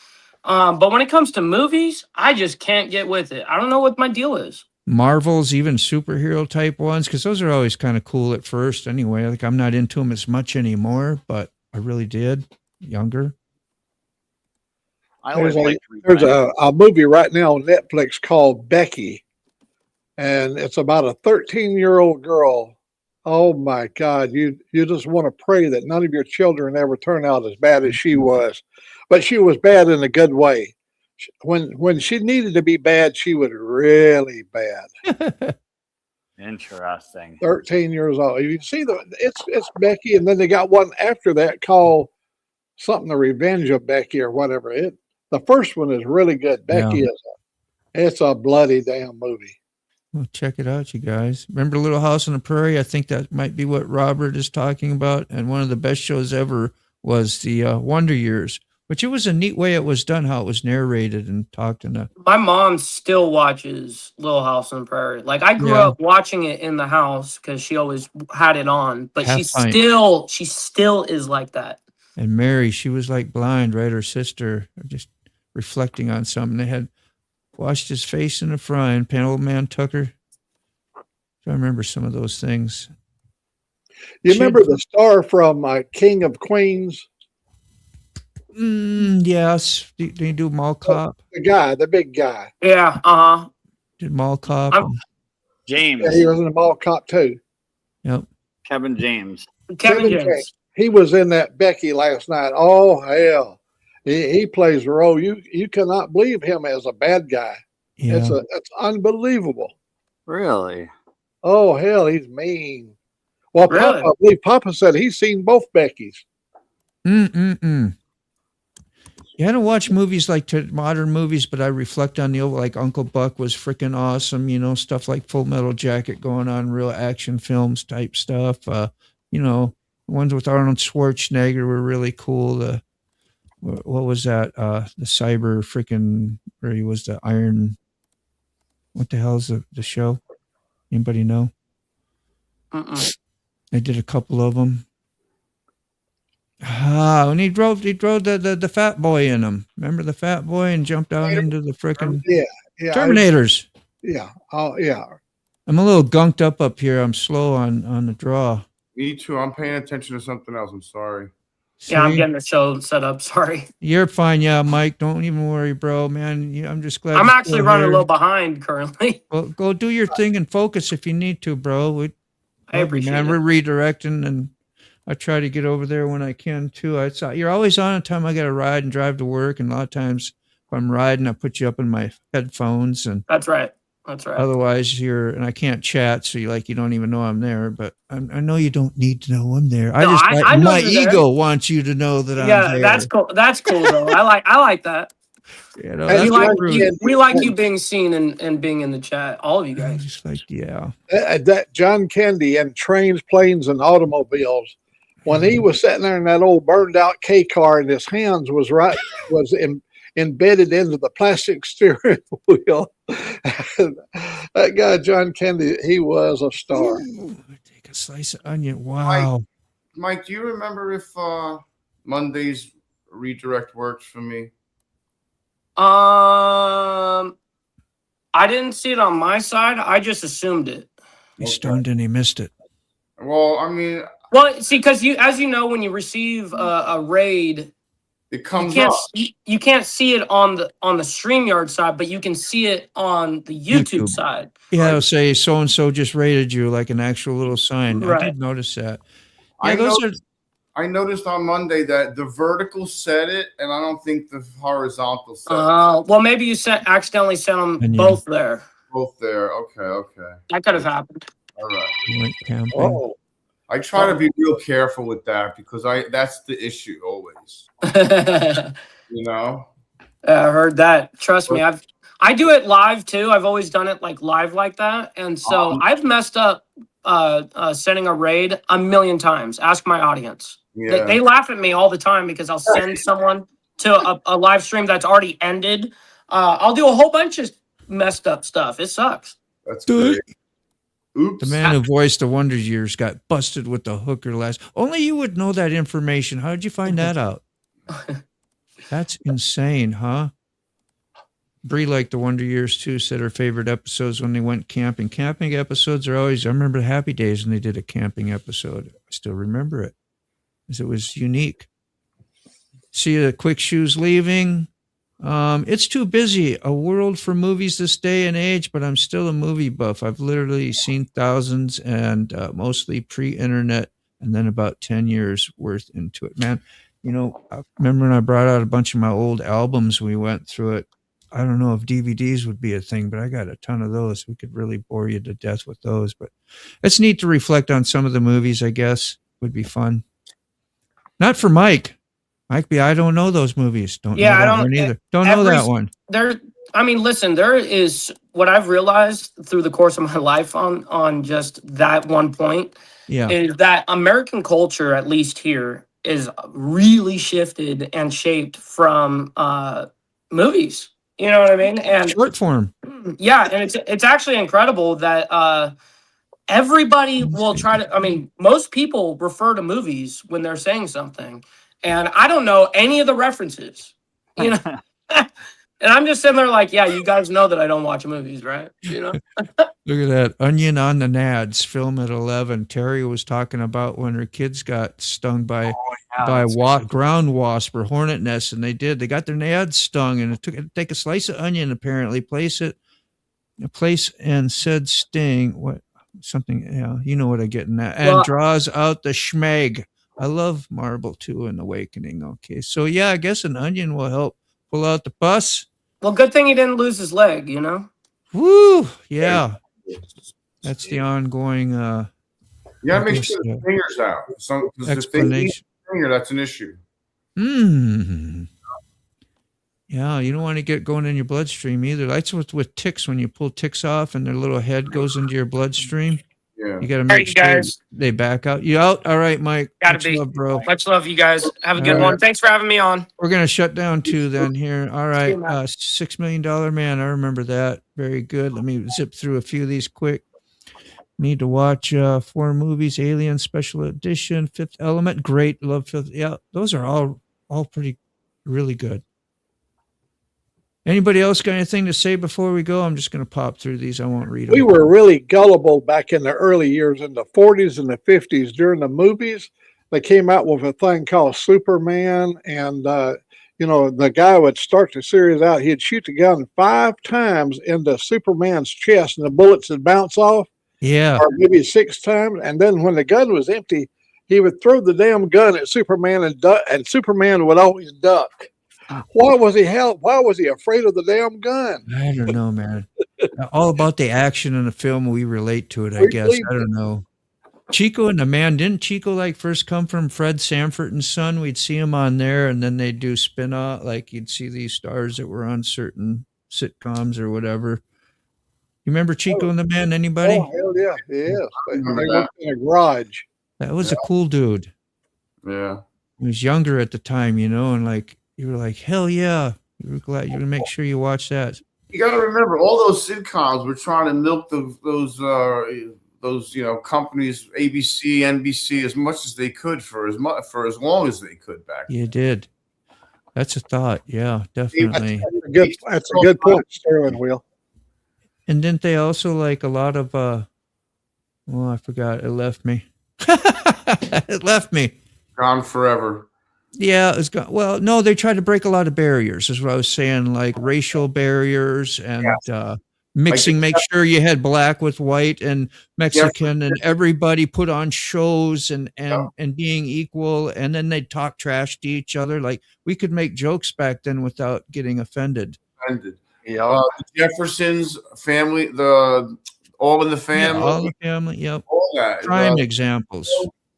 But when it comes to movies, I just can't get with it. I don't know what my deal is. Marvels, even superhero type ones, because those are always kind of cool at first anyway. Like I'm not into them as much anymore, but I really did younger. I always liked There's a movie right now on Netflix called Becky, and it's about a 13-year-old girl. Oh my God, you just want to pray that none of your children ever turn out as bad as she was, but she was bad in a good way. When she needed to be bad, she was really bad. Interesting. 13 years old. You see it's Becky, and then they got one after that called something, The Revenge of Becky or whatever. The first one is really good. Becky it's a bloody damn movie. Well, check it out, you guys. Remember Little House on the Prairie? I think that might be what Robert is talking about. And one of the best shows ever was the Wonder Years, which it was a neat way it was done, how it was narrated and talked in a. My mom still watches Little House on the Prairie. Like I grew up watching it in the house because she always had it on, but she still is like that. And Mary, she was like blind, right? Her sister, just reflecting on something. They had washed his face in a frying pan. Old man Tucker. I remember some of those things. You remember the star from King of Queens? Yes. Did he do Mall Cop? The big guy. Yeah. Did Mall Cop? James. Yeah, he was in the Mall Cop too. Yep. Kevin James. Kevin James. He was in that Becky last night. Oh hell. He plays a role. You cannot believe him as a bad guy. Yeah. It's unbelievable. Really? Oh hell, he's mean. Well, Really? I believe Papa said he's seen both Beckys. You had to watch movies like modern movies, but I reflect on the old, like Uncle Buck was freaking awesome. You know, stuff like Full Metal Jacket going on, real action films type stuff. You know, the ones with Arnold Schwarzenegger were really cool. What was that? The cyber freaking, or he was the Iron. What the hell is the show? Anybody know? They did a couple of them. And he drove the fat boy in them. Remember the fat boy and jumped out into the frickin' Yeah. Terminators. Yeah. Oh, yeah. I'm a little gunked up here. I'm slow on the draw. Me too. I'm paying attention to something else. I'm sorry. Yeah, I'm See? getting the show set up. Sorry. You're fine. Yeah, Mike, don't even worry, bro, man. I'm just glad. I'm you're actually still running a here. little behind currently. Well, go do your thing and focus if you need to, bro. I appreciate man, it. we're redirecting, and I try to get over there when I can too. You're always on time. I got to ride and drive to work, and a lot of times if I'm riding, I put you up in my headphones, and That's right. That's right. otherwise and I can't chat, so you don't even know I'm there. But I know you don't need to know I'm there. No, I know my you're there. ego wants you to know that I'm there. That's cool. That's cool though. I like that. You know, Hey, that's We true. we like you being seen and being in the chat. All of you I'm guys. just like, yeah. That John Candy and Trains, Planes, and Automobiles. When he was sitting there in that old burned out K car, and his hands was embedded into the plastic steering wheel. That guy, John Candy, he was a star. Take a slice of onion. Wow. Mike, do you remember if Monday's redirect works for me? I didn't see it on my side. I just assumed it. He stoned and he missed it. Well, I mean, Well, see, because as you know, when you receive a raid, it comes you can't, up. you can't see it on the StreamYard side, but you can see it on the YouTube side. Yeah, it'll say so and so just rated you, like an actual little sign. I Right. did notice that. I noticed on Monday that the vertical said it, and I don't think the horizontal said Well, maybe you accidentally sent them both there. it. Both there. Okay. That could have happened. All right. Went camping. Oh, I try to be real careful with that because that's the issue always. You know? I heard that. Trust me, I do it live too. I've always done it like live like that, and so I've messed up sending a raid a million times. Ask my audience. Yeah. They laugh at me all the time because I'll send someone to a live stream that's already ended. I'll do a whole bunch of messed up stuff. It sucks. That's great. Oops. The man who voiced the Wonder Years got busted with the hooker last. Only you would know that information. How did you find that out? That's insane, huh? Bree liked the Wonder Years too, said her favorite episodes when they went camping. Camping episodes are always, I remember the Happy Days when they did a camping episode. I still remember it because it was unique. See the Quick Shoes leaving. It's too busy. A world for movies this day and age, but I'm still a movie buff. I've literally seen thousands and mostly pre-internet and then about 10 years worth into it. Man, you know, I remember when I brought out a bunch of my old albums, we went through it. I don't know if DVDs would be a thing, but I got a ton of those. We could really bore you to death with those, but it's neat to reflect on some of the movies, I guess. Would be fun. Not for Mike. Mike B, I don't know those movies. Don't know that one either. Don't know that one. Listen, there is what I've realized through the course of my life on just that one point. Yeah. Is that American culture, at least here, is really shifted and shaped from movies. You know what I mean? And short form. Yeah, and it's actually incredible that everybody will try to. I mean, most people refer to movies when they're saying something, and I don't know any of the references. You know, and I'm just sitting there like, yeah, you guys know that I don't watch movies, right? You know. Look at that. Onion on the Nads, film at 11. Terry was talking about when her kids got stung by ground wasp or hornet nests, and they got their nads stung, and it took take a slice of onion, apparently, place and said sting. You know what I'm getting at. And draws out the schmeg. I love Marble 2 and Awakening. Okay. So yeah, I guess an onion will help pull out the pus. Well, good thing he didn't lose his leg, you know? Woo! Yeah. That's the ongoing You gotta make sure the finger's out. So if they eat the finger, that's an issue. Yeah, you don't want to get going in your bloodstream either. That's with ticks. When you pull ticks off and their little head goes into your bloodstream, Yeah. you got to All make right, you sure guys. they back out. You out? All right, Mike. Gotta Much be. love, bro. Much love, you guys. Have a good All one. right. Thanks for having me on. We're gonna shut down too then here. All right, you, Matt. $6 Million Man. I remember that. Very good. Let me zip through a few of these quick. Need to watch 4 movies: Alien Special Edition, Fifth Element. Great. Love Fifth. Yeah, those are all pretty, really good. Anybody else got anything to say before we go? I'm just gonna pop through these. I won't read them. We were really gullible back in the early years in the 40s and the 50s during the movies. They came out with a thing called Superman, and the guy would start the series out. He'd shoot the gun 5 times into Superman's chest, and the bullets would bounce off. Yeah. Or maybe 6 times, and then when the gun was empty, he would throw the damn gun at Superman and Superman would always duck. Why was he afraid of the damn gun? I don't know, man. All about the action in the film. We relate to it, I We guess. believe I don't know. Chico and the Man, didn't Chico like first come from Fred Sanford and Son? We'd see him on there, and then they'd do spin-off, like you'd see these stars that were on certain sitcoms or whatever. You remember Chico and the Man? Anybody? Oh, hell yeah. Yes. They remember worked in a garage. That was a cool dude. Yeah. He was younger at the time, and like you were like, hell yeah. You were glad you would make sure you watch that. You got to remember, all those sitcoms were trying to milk those companies, ABC, NBC, as much as they could for as long as they could back then. You did. That's a thought. Yeah, definitely. That's a good point, Sterling Will. And didn't they also like a lot of I forgot. It left me. It left me. Gone Forever. Yeah, it's gone. Well, no, they tried to break a lot of barriers, is what I was saying, like racial barriers and mixing, make sure you had black with white and Mexican and everybody put on shows and being equal, and then they'd talk trash to each other. Like we could make jokes back then without getting offended. Yeah. The Jeffersons family, All in the Family. Yeah, All in the Family, yep. All that. Prime examples.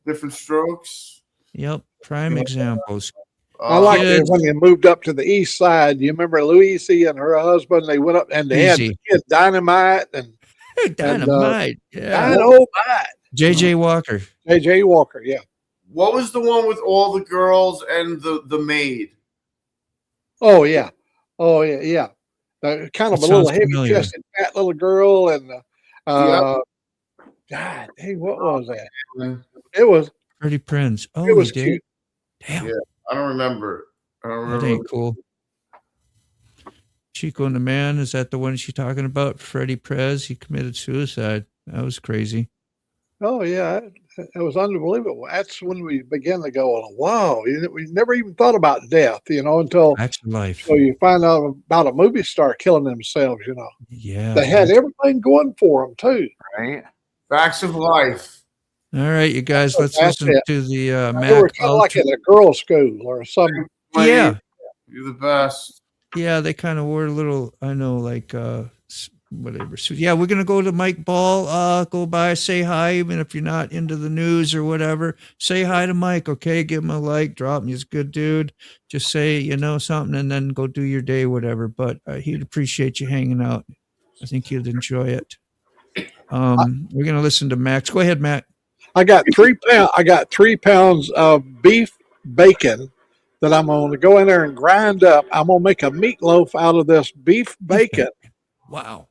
Different Strokes. Yep, prime examples. I like it when they moved up to the east side. You remember Louise and her husband? They went up and they had the kid Dynamite and Dynamite. Yeah. Dynamite. J.J. Walker. J.J. Walker, yeah. What was the one with all the girls and the maid? Oh yeah. Kind of That a little sounds familiar. heavy-chested, fat little girl, and God, hey, what was that? It was Freddie Prinze. Oh, it was he did. cute. Damn, Yeah, I don't remember. that ain't cool. Chico and the Man, is that the one she's talking about? Freddie Prinze, he committed suicide. That was crazy. Oh yeah, it was unbelievable. That's when we began to go, wow, we never even thought about death, until That's life. so you find out about a movie star killing themselves. Yeah. They had everything going for them too. Right. Facts of Life. All right, you guys, let's That's listen it. to the They were Mac kind of like Ultra. at a girls' school or something. Yeah. You're the best. Yeah, they kind of wore a little, I know, like whatever. So yeah, we're gonna go to Mike Ball. Go by, say hi, even if you're not into the news or whatever. Say hi to Mike, okay? Give him a like, drop him. He's a good dude. Just say something, and then go do your day, whatever. But he'd appreciate you hanging out. I think you'd enjoy it. We're gonna listen to Max. Go ahead, Matt. I got 3 pounds of beef bacon that I'm going to go in there and grind up. I'm going to make a meatloaf out of this beef bacon. Wow.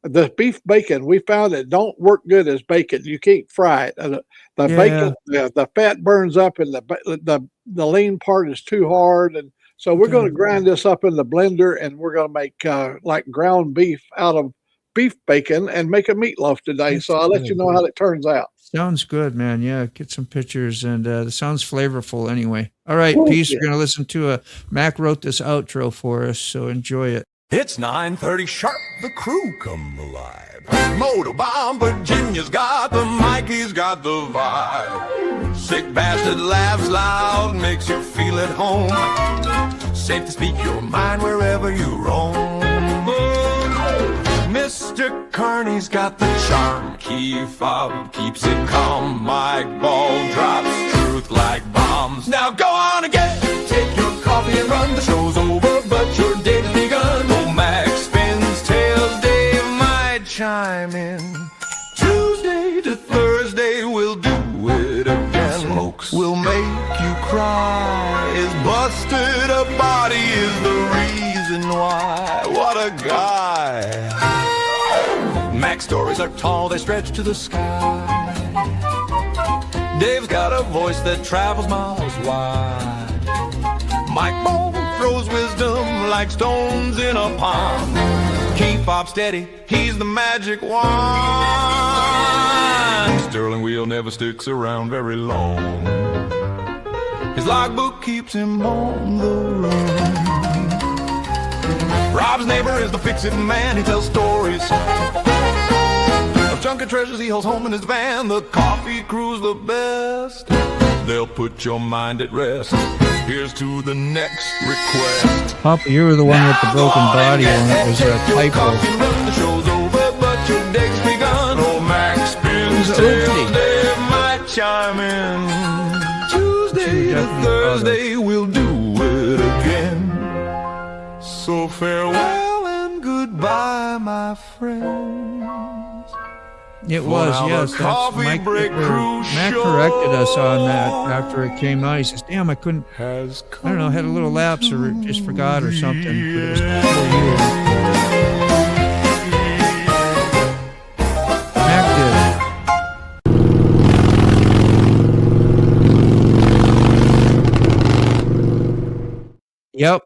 The beef bacon, we found it don't work good as bacon. You can't fry it. The bacon, the fat burns up, and the lean part is too hard. And so we're going to grind this up in the blender, and we're going to make like ground beef out of beef bacon and make a meatloaf today. So I'll let you know how it turns out. Sounds good, man. Yeah, get some pictures, and it sounds flavorful aneway. All right, peace. We're going to listen to Mac wrote this outro for us, so enjoy it. It's 9:30 sharp, the crew come alive. Motorbomb Virginia's got the mic, he's got the vibe. Sick bastard laughs loud, makes you feel at home. Safe to speak your mind wherever you roam. Mr. Carney's got the charm, key fob keeps it calm. Mike Ball drops truth like bombs. Now go on again, take your coffee and run. The show's over, but you're chime in. Tuesday to Thursday, we'll do it again. Smokes will make you cry. His busted up body is the reason why. What a guy. Mac's stories are tall, they stretch to the sky. Dave's got a voice that travels miles wide. Mike Bone throws wisdom like stones in a pond. Keep Bob steady, he's the magic wand. Sterling Wheel never sticks around very long. His logbook keeps him on the run. Rob's neighbor is the fix-it man, he tells stories of junk and treasures he holds home in his van. The coffee crew's the best, they'll put your mind at rest. Here's to the next request. Papa, you were the one with the broken body, and it was a typo. The show's over, but your day's begun. Oh, Max spins It was till oopsie. Dave might chime in. Tuesday to Thursday, we'll do it again. So farewell and goodbye, my friends. It was, For now, yes. the That's coffee Mike. break crew Matt corrected us on that after it came out. He says, "Damn, I couldn't. I don't know, had a little lapse or just forgot or something." But it was before you. Mac did. Yep.